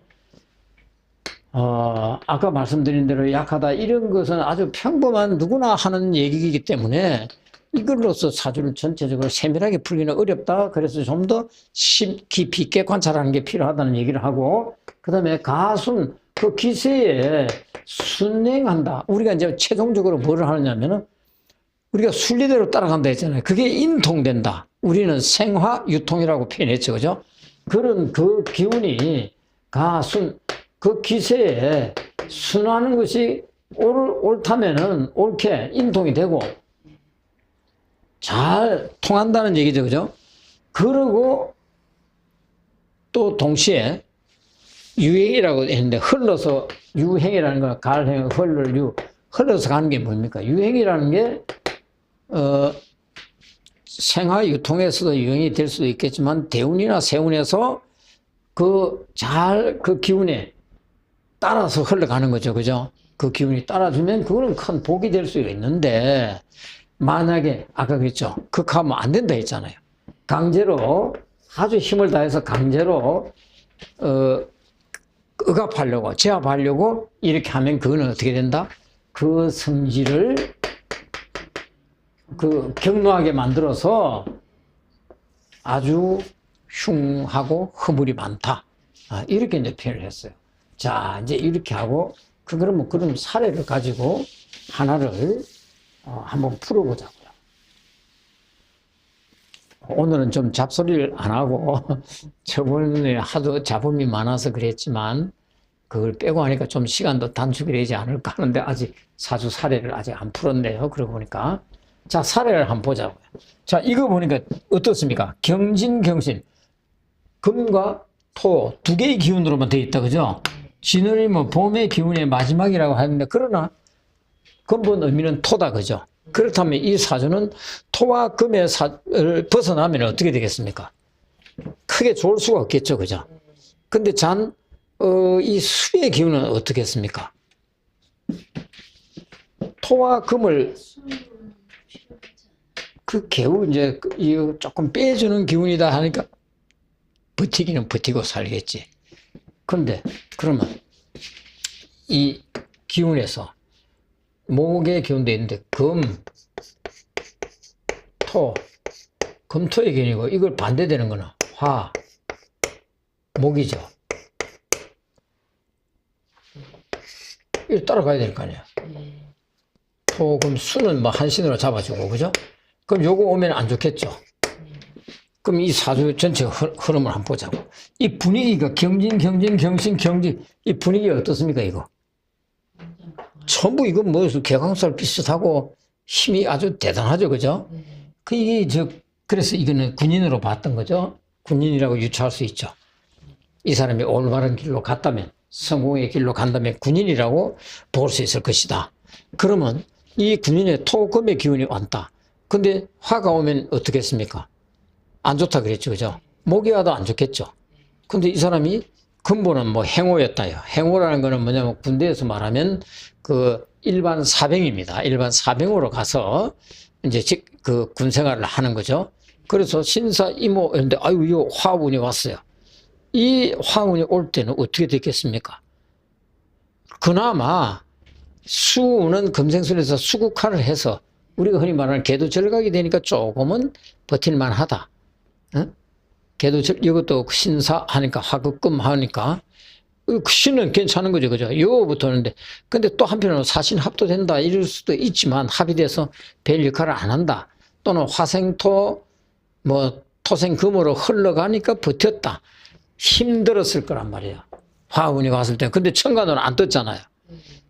아까 말씀드린 대로 약하다 이런 것은 아주 평범한 누구나 하는 얘기이기 때문에 이걸로서 사주를 전체적으로 세밀하게 풀기는 어렵다. 그래서 좀 더 깊이 있게 관찰하는 게 필요하다는 얘기를 하고, 그 다음에 가순, 그 기세에 순행한다. 우리가 이제 최종적으로 뭐를 하느냐면은 우리가 순리대로 따라간다 했잖아요. 그게 인통된다. 우리는 생화, 유통이라고 표현했죠. 그죠? 그런 그 기운이 가순, 그 기세에 순하는 것이 옳다면은 옳게 인통이 되고 잘 통한다는 얘기죠. 그죠? 그리고 또 동시에 유행이라고 했는데 흘러서 유행이라는 건 갈행, 흘러서 가는 게 뭡니까? 유행이라는 게 생화 유통에서도 유행이 될 수도 있겠지만 대운이나 세운에서 그 기운에 따라서 흘러가는 거죠. 그죠? 그 기운이 따라주면 그거는 큰 복이 될 수가 있는데 만약에 아까 그랬죠. 극하면 안 된다 했잖아요. 강제로 아주 힘을 다해서 강제로 억압하려고 제압하려고 이렇게 하면 그거는 어떻게 된다? 그 성질을 그 격노하게 만들어서 아주 흉하고 허물이 많다. 이렇게 이제 표현을 했어요. 자, 이제 이렇게 하고 그럼 사례를 가지고 하나를 한번 풀어보자고요. 오늘은 좀 잡소리를 안 하고 저번에 하도 잡음이 많아서 그랬지만 그걸 빼고 하니까 좀 시간도 단축이 되지 않을까 하는데 아직 사주 사례를 아직 안 풀었네요. 그러고 보니까. 자, 사례를 한번 보자고요. 자, 이거 보니까 어떻습니까? 경신. 금과 토 두 개의 기운으로만 되어 있다. 그죠? 진월이 뭐 봄의 기운의 마지막이라고 하는데 그러나 근본 의미는 토다. 그죠? 그렇다면 이 사주는 토와 금의 사를 벗어나면 어떻게 되겠습니까? 크게 좋을 수가 없겠죠. 그죠? 근데 이 수의 기운은 어떻겠습니까? 토와 금을 그 겨우 이제 이거 조금 빼주는 기운이다 하니까 버티기는 버티고 살겠지. 근데 그러면 이 기운에서 목의 기운도 있는데 금토의 기운이고 이걸 반대되는 거는 화, 목이죠. 이거 따라가야 될 거 아니야. 토, 금, 수는 뭐 한신으로 잡아주고, 그죠? 그럼 요거 오면 안 좋겠죠? 그럼 이 사주 전체 흐름을 한번 보자고. 이 분위기가 경진, 이 분위기가 어떻습니까, 이거? 전부 이거 뭐 개강살 비슷하고 힘이 아주 대단하죠, 그죠? 그래서 이거는 군인으로 봤던 거죠. 군인이라고 유추할 수 있죠. 이 사람이 올바른 길로 갔다면, 성공의 길로 간다면 군인이라고 볼 수 있을 것이다. 그러면 이 군인의 토금의 기운이 왔다. 근데 화가 오면 어떻겠습니까? 안 좋다 그랬죠, 그죠? 목이 와도 안 좋겠죠. 근데 이 사람이 근본은 뭐 행호였다요. 행호라는 거는 뭐냐면 군대에서 말하면 그 일반 사병입니다. 일반 사병으로 가서 이제 그 군 생활을 하는 거죠. 그래서 신사 이모였는데 아유 이 화운이 왔어요. 이 화운이 올 때는 어떻게 됐겠습니까? 그나마 수는 금생술에서 수국화를 해서 우리가 흔히 말하는 개도절각이 되니까 조금은 버틸만 하다. 어? 개도절 이것도 신사 하니까 화극금 하니까 신은 괜찮은 거죠. 그죠? 요부터는데 근데 또 한편으로 사신 합도된다 이럴 수도 있지만 합이 돼서 별 역할을 안 한다. 또는 화생토 뭐 토생금으로 흘러가니까 버텼다. 힘들었을 거란 말이에요. 화운이 왔을 때. 근데 천간으로 안 떴잖아요.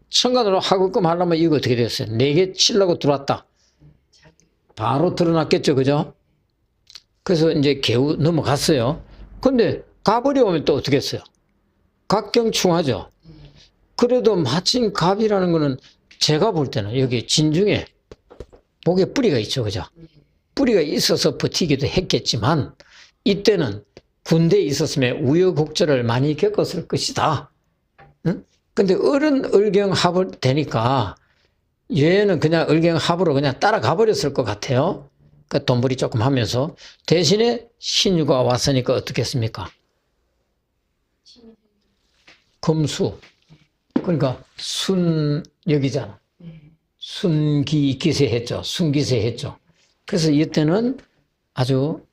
천간으로 화극금 하려면 이거 어떻게 됐어요? 4개 치려고 들어왔다. 바로 드러났겠죠. 그죠? 그래서 이제 개우 넘어갔어요. 근데 갑을이 또 어떻게 했어요? 갑경충하죠. 그래도 마침 갑이라는 거는 제가 볼 때는 여기 진중에 목에 뿌리가 있죠. 그죠? 뿌리가 있어서 버티기도 했겠지만 이때는 군대에 있었으면 우여곡절을 많이 겪었을 것이다. 응? 근데 을경합을 되니까 얘는 그냥 을경합으로 그냥 따라가 버렸을 것 같아요. 그 돈벌이 조금 하면서 대신에 신유가 왔으니까 어떻겠습니까? 금수. 그러니까 순역이잖아. 순기기세 했죠. 순기세 했죠. 그래서 이때는 아주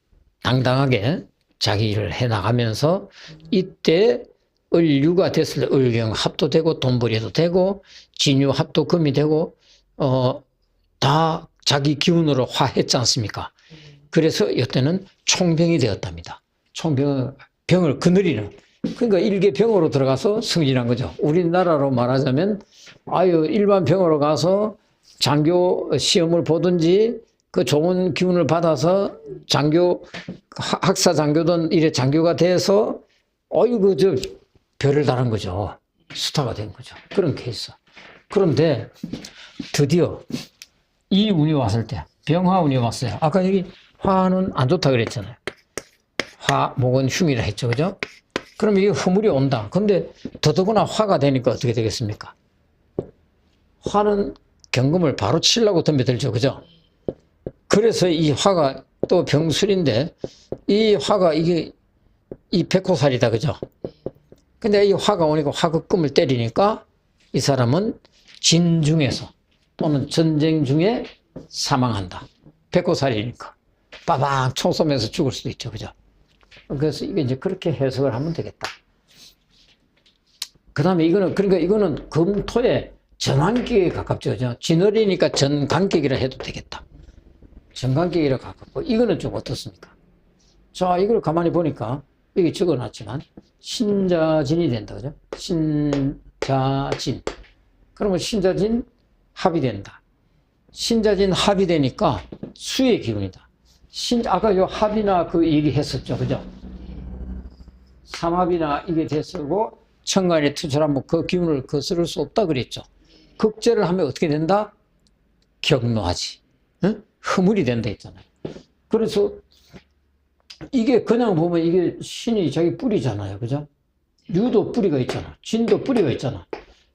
당당하게 자기 일을 해 나가면서 이때 을유가 됐을 때 을경합도 되고 돈벌이도 되고 진유합도 금이 되고 다 자기 기운으로 화했지 않습니까? 그래서 이때는 총병이 되었답니다. 병을 거느리는. 그러니까 일개 병으로 들어가서 승진한 거죠. 우리나라로 말하자면 일반 병으로 가서 장교 시험을 보든지 그 좋은 기운을 받아서 학사 장교든 이래 장교가 돼서 별을 달은 거죠. 스타가 된 거죠. 그런 케이스. 그런데 드디어 이 운이 왔을 때 병화운이 왔어요. 아까 여기 화는 안 좋다 그랬잖아요. 목은 흉이라 했죠. 그죠? 그럼 이게 허물이 온다. 근데 더더구나 화가 되니까 어떻게 되겠습니까? 화는 경금을 바로 치려고 덤벼들죠. 그죠? 그래서 이 화가 또 병술인데 이 화가 이 백호살이다. 그죠? 근데 이 화가 오니까 화극금을 때리니까 이 사람은 진중에서 또는 전쟁 중에 사망한다. 백호살이니까. 빠방 총 쏘면서 죽을 수도 있죠. 그죠? 그래서 이게 이제 그렇게 해석을 하면 되겠다. 그 다음에 그러니까 이거는 금토의 전환기에 가깝죠. 그죠? 진월이니까 전간격이라 해도 되겠다. 전간격이라 가깝고, 이거는 좀 어떻습니까? 자, 이걸 가만히 보니까, 여기 적어 놨지만, 신자진이 된다. 그죠? 신자진. 그러면 신자진 합이 된다. 신자진 합이 되니까 수의 기운이다. 아까 요 합이나 그 얘기했었죠. 그죠? 삼합이나 이게 됐었고, 천간에 투철하면 그 기운을 거스를 수 없다 그랬죠. 극제를 하면 어떻게 된다? 격노하지. 응? 허물이 된다 했잖아요. 그래서 이게 그냥 보면 이게 신이 자기 뿌리잖아요. 그죠? 유도 뿌리가 있잖아. 진도 뿌리가 있잖아.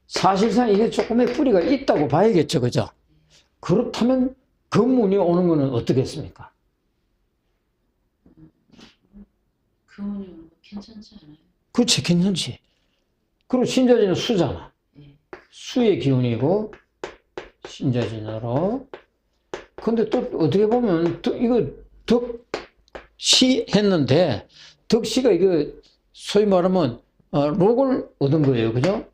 사실상 이게 조금의 뿌리가 있다고 봐야겠죠. 그죠? 그렇다면 금운이 오는 거는 어떻겠습니까? 금운이 오는 거 괜찮지 않아요? 그렇지, 괜찮지. 그리고 신자진은 수잖아. 수의 기운이고, 신자진으로. 근데 또 어떻게 보면, 이거 덕시 했는데, 덕시가 이거, 소위 말하면, 록을 얻은 거예요. 그죠?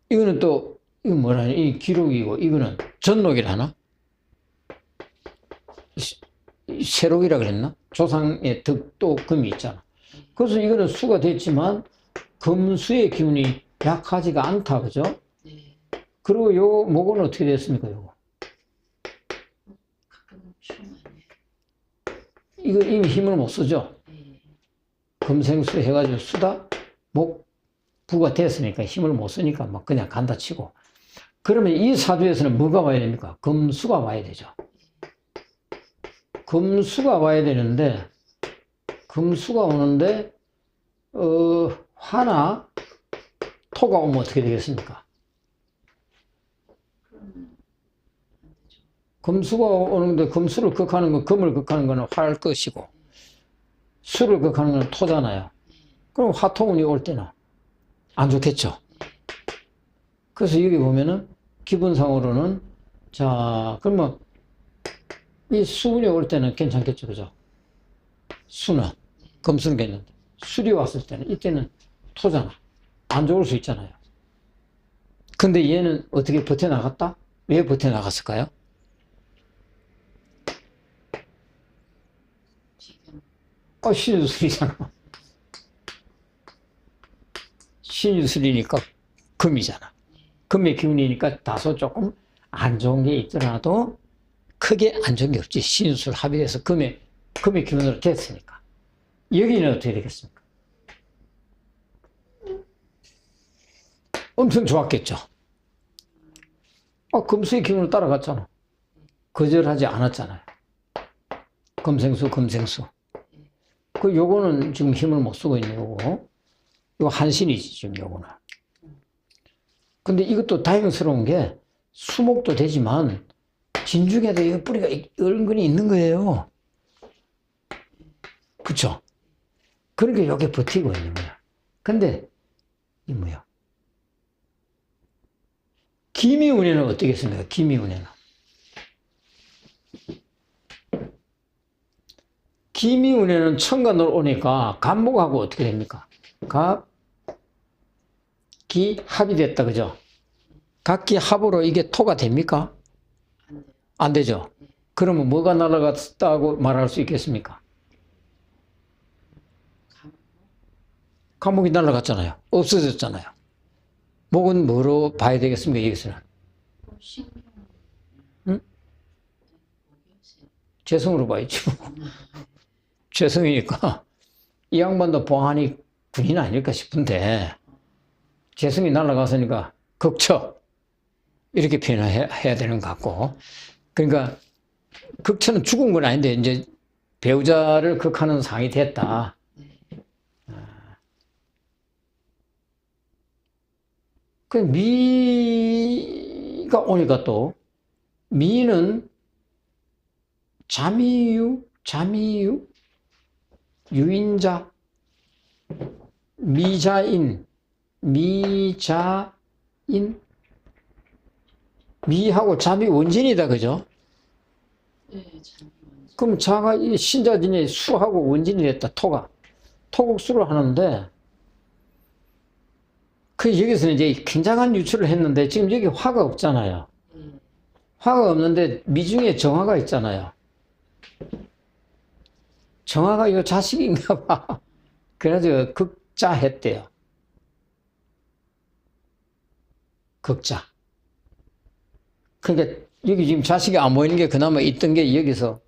이거는 또, 이거 뭐라, 이 기록이고, 이거는 전록이라 하나? 세록이라 그랬나? 조상의 덕도 금이 있잖아. 그래서 이거는 수가 됐지만, 금수의 기운이 약하지가 않다. 그죠? 네. 그리고 요 목은 어떻게 됐습니까? 요거. 가끔 흉하네. 이거 이미 힘을 못 쓰죠? 네. 금생수 해가지고 수다, 목, 부가 됐으니까 힘을 못 쓰니까 막 그냥 간다 치고. 그러면 이 사주에서는 뭐가 와야 됩니까? 금수가 와야 되죠. 금수가 와야 되는데, 금수가 오는데, 화나 토가 오면 어떻게 되겠습니까? 그러면 안 되죠. 금수가 오는데 금수를 극하는 건 금을 극하는 거는 화일 것이고 수를 극하는 건 토잖아요. 그럼 화통운이 올 때는 안 좋겠죠. 그래서 여기 보면은 기본상으로는 자 그러면 이 수운이 올 때는 괜찮겠죠, 그죠? 수는 금수는 괜찮은데 술이 왔을 때는 이때는 토잖아. 안 좋을 수 있잖아요. 근데 얘는 어떻게 버텨나갔다? 왜 버텨나갔을까요? 지금 신유술이잖아. 신유술이니까 금이잖아. 금의 기운이니까 다소 조금 안 좋은 게 있더라도 크게 안 좋은 게 없지. 신유술 합의돼서 금의 기운으로 됐으니까. 여기는 어떻게 되겠습니까? 엄청 좋았겠죠. 금수의 기운을 따라갔잖아. 거절하지 않았잖아요. 금생수. 요거는 지금 힘을 못 쓰고 있는 거고, 요거 한신이지, 지금 요거는. 근데 이것도 다행스러운 게, 수목도 되지만, 진중에도 이 뿌리가 은근히 있는 거예요. 그쵸? 그러니까 요게 버티고 있는 거야. 근데, 이 뭐야? 기미운에는 어떻겠습니까? 기미운에는. 기미운에는 천간으로 오니까 간목하고 어떻게 됩니까? 기, 합이 됐다, 그죠? 각기 합으로 이게 토가 됩니까? 안 돼요. 안 되죠? 그러면 뭐가 날아갔다고 말할 수 있겠습니까? 감고 간목이 날아갔잖아요. 없어졌잖아요. 목은 뭐로 봐야 되겠습니까? 여기서는. 신경 응? 모르겠어요. 재성으로 봐야지. 재성이니까 이 양반도 보안이 군인 아닐까 싶은데 재성이 날아갔으니까 극처 이렇게 표현해야 되는 것 같고, 그러니까 극처는 죽은 건 아닌데 이제 배우자를 극하는 상이 됐다. 그 미가 오니까 또 미는 자미유, 유인자, 미자인, 미하고 자미 원진이다, 그죠? 네, 참 먼저. 그럼 자가 이 신자진이 수하고 원진이 됐다, 토국수를 하는데, 여기서는 이제 굉장한 유출을 했는데, 지금 여기 화가 없잖아요. 네, 화가 없는데, 미중에 정화가 있잖아요. 정화가 이 자식인가 봐. 그래가지고 극자 했대요. 극자. 그러니까 여기 지금 자식이 안 보이는 게 그나마 있던 게 여기서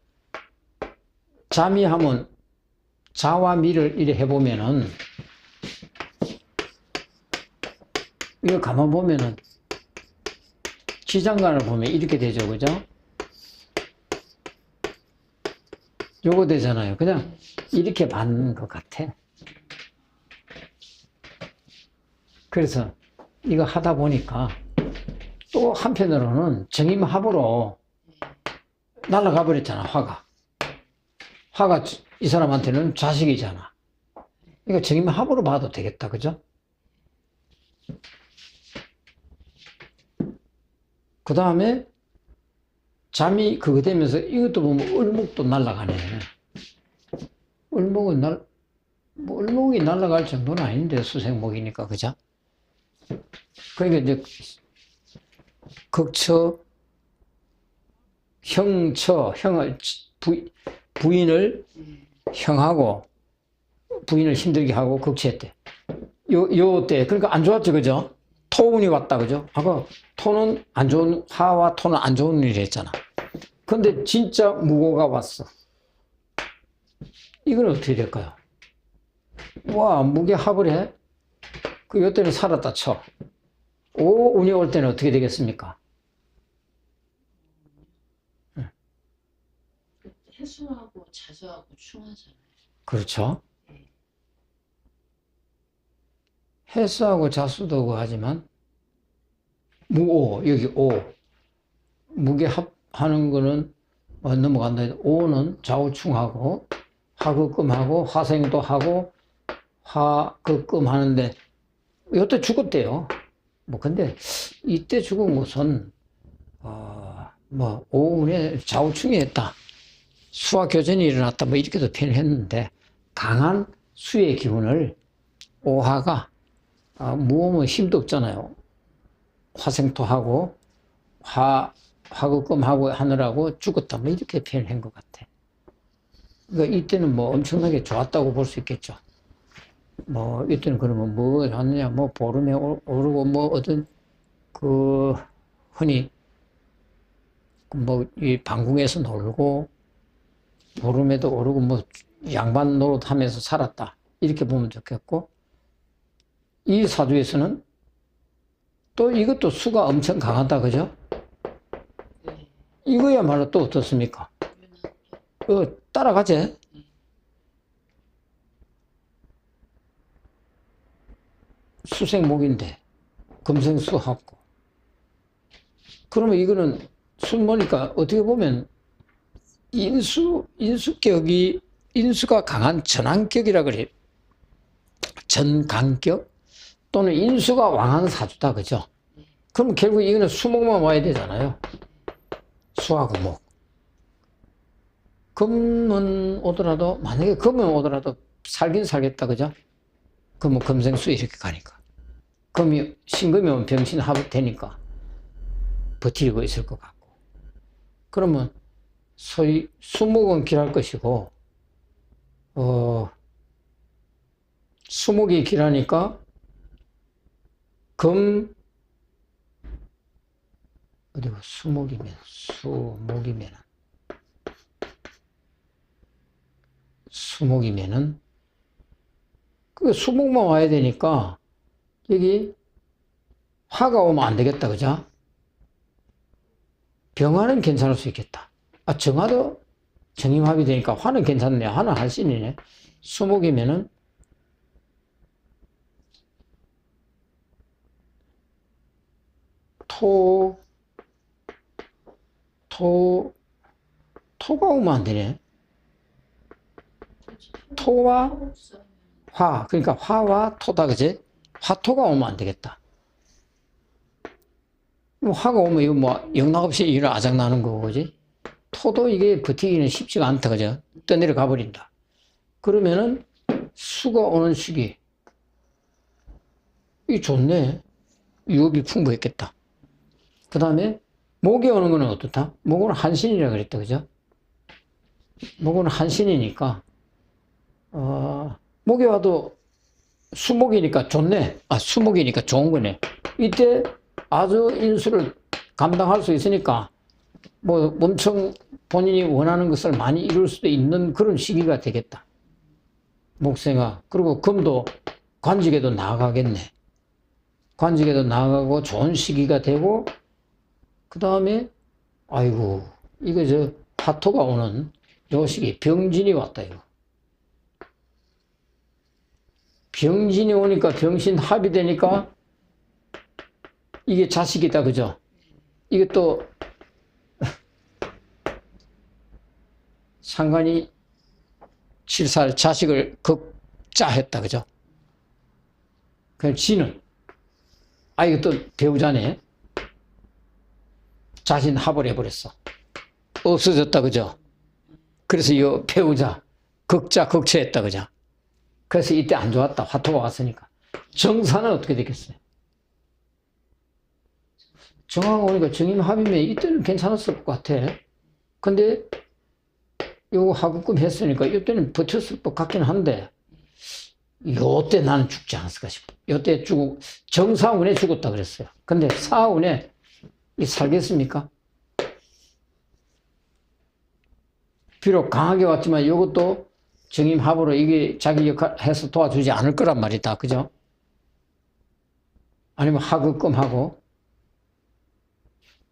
자미하면 자와 미를 이래 해보면은 이거 가만 보면은 지장간을 보면 이렇게 되죠, 그죠? 요거 되잖아요. 그냥 이렇게 받는 것 같아. 그래서 이거 하다 보니까 또 한편으로는 정임합으로 날아가 버렸잖아, 화가. 화가 이 사람한테는 자식이잖아. 그러니까 정임합으로 봐도 되겠다, 그죠? 그 다음에 잠이 그거 되면서 이것도 보면 을목도 날아가네. 을목이 날아갈 정도는 아닌데, 수생목이니까, 그죠? 그러니까 이제 극처, 부인을 형하고 부인을 힘들게 하고 극치했대. 요때 그러니까 안 좋았죠, 그죠? 토운이 왔다, 그죠? 아까 토는 안 좋은, 화와 토는 안 좋은 일이 했잖아. 근데 진짜 무고가 왔어. 이건 어떻게 될까요? 와, 무게 합을 해? 요때는 살았다 쳐. 운이 올 때는 어떻게 되겠습니까? 해수하고 자수하고 충하잖아요. 그렇죠. 해수하고 자수도 하지만, 여기 무게 하는 거는 넘어간다. 오는 좌우충하고 화극금하고 화생도 하고 화극금 하는데 이때 죽었대요. 뭐 근데 이때 죽은 것은 뭐 오운에 좌우충이 했다. 수화 교전이 일어났다. 뭐 이렇게도 표현했는데 강한 수의 기운을 오화가 무음은 힘도 없잖아요. 화생토하고 화극금하고 하느라고 죽었다. 뭐 이렇게 표현한 것 같아. 그러니까 이때는 뭐 엄청나게 좋았다고 볼 수 있겠죠. 뭐 이때는 그러면 뭐 하느냐, 뭐 보름에 오르고 뭐 어떤 그 흔히 뭐 이 방궁에서 놀고 보름에도 오르고 뭐 양반 노릇하면서 살았다. 이렇게 보면 좋겠고, 이 사주에서는 또 이것도 수가 엄청 강하다, 그죠? 네. 이거야말로 또 어떻습니까? 따라가지? 수생목인데 금생수합고, 그러면 이거는 순모니까 어떻게 보면 인수가 강한 전환격이라 그래. 전강격 또는 인수가 왕한 사주다, 그죠? 그럼 결국 이거는 수목만 와야 되잖아요. 수하고 목. 금은 오더라도, 만약에 금은 오더라도 살긴 살겠다, 그죠? 금은 금생수 이렇게 가니까. 금이, 신금이 오면 병신합이 되니까 버티고 있을 것 같고. 그러면 소위 수목은 길할 것이고, 수목이 길하니까 금, 어디고 수목이면은 그 수목만 와야 되니까 여기 화가 오면 안 되겠다, 그죠? 병화는 괜찮을 수 있겠다. 정화도 정임합이 되니까 화는 괜찮네. 화는 한신이네. 수목이면은 토가 오면 안 되네. 토와 화, 그러니까 화와 토다, 그지? 화토가 오면 안 되겠다. 화가 오면 이거 뭐 영락없이 일을 아작나는 거고, 그지? 토도 이게 버티기는 쉽지가 않다, 그죠? 떠내려가 버린다. 그러면은 수가 오는 시기, 이 좋네. 유업이 풍부했겠다. 그 다음에 목이 오는 거는 어떻다? 목은 한신이라 그랬다, 그죠? 목은 한신이니까, 목이 와도 수목이니까 좋네. 수목이니까 좋은 거네. 이때 아주 인수를 감당할 수 있으니까, 뭐 엄청 본인이 원하는 것을 많이 이룰 수도 있는 그런 시기가 되겠다. 목생화. 그리고 금도 관직에도 나아가겠네. 관직에도 나아가고 좋은 시기가 되고, 그 다음에, 아이고, 이거 화토가 오는 요 시기, 병진이 왔다, 이거. 병진이 오니까 병신 합이 되니까 이게 자식이다, 그죠? 이게 또 상관이 7살 자식을 극자했다, 그죠? 그럼 지는, 이거 또 배우자네. 자신 합을 해버렸어. 없어졌다, 그죠? 그래서 이 배우자, 극자, 극체했다, 그죠? 그래서 이때 안 좋았다. 화토가 왔으니까. 정사는 어떻게 되겠어요? 정화가 오니까 정임합이면 이때는 괜찮았을 것 같아. 근데 요거 하급금 했으니까 이때는 버텼을 것 같긴 한데, 요때 나는 죽지 않았을까 싶어. 요때 정사운에 죽었다 그랬어요. 근데 사운에 살겠습니까? 비록 강하게 왔지만 이것도 정임합으로 이게 자기 역할 해서 도와주지 않을 거란 말이다. 그죠? 아니면 하급금하고.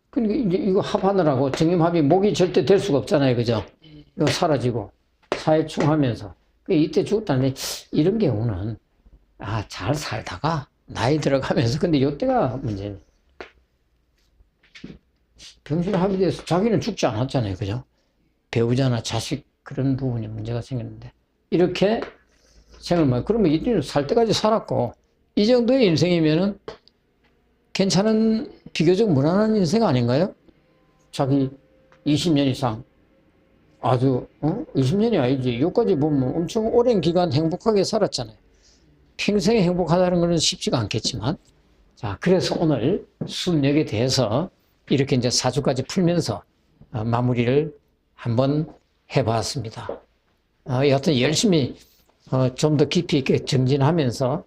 그러니까 이제 이거 합하느라고 정임합이 목이 절대 될 수가 없잖아요. 그죠? 이거 사라지고 사회충하면서. 이때 죽었다는데 이런 경우는 잘 살다가 나이 들어가면서, 근데 이때가 문제네. 병실 합의돼서 자기는 죽지 않았잖아요. 그죠? 배우자나 자식 그런 부분이 문제가 생겼는데 이렇게 생을 그러면 이들은 살 때까지 살았고 이 정도의 인생이면은 괜찮은 비교적 무난한 인생 아닌가요? 자기 20년 이상 아주 20년이 아니지 여기까지 보면 엄청 오랜 기간 행복하게 살았잖아요. 평생 행복하다는 것은 쉽지가 않겠지만 자 그래서 오늘 수명에 대해서 이렇게 이제 사주까지 풀면서 마무리를 한번 해봤습니다. 여하튼 열심히 좀 더 깊이 있게 정진하면서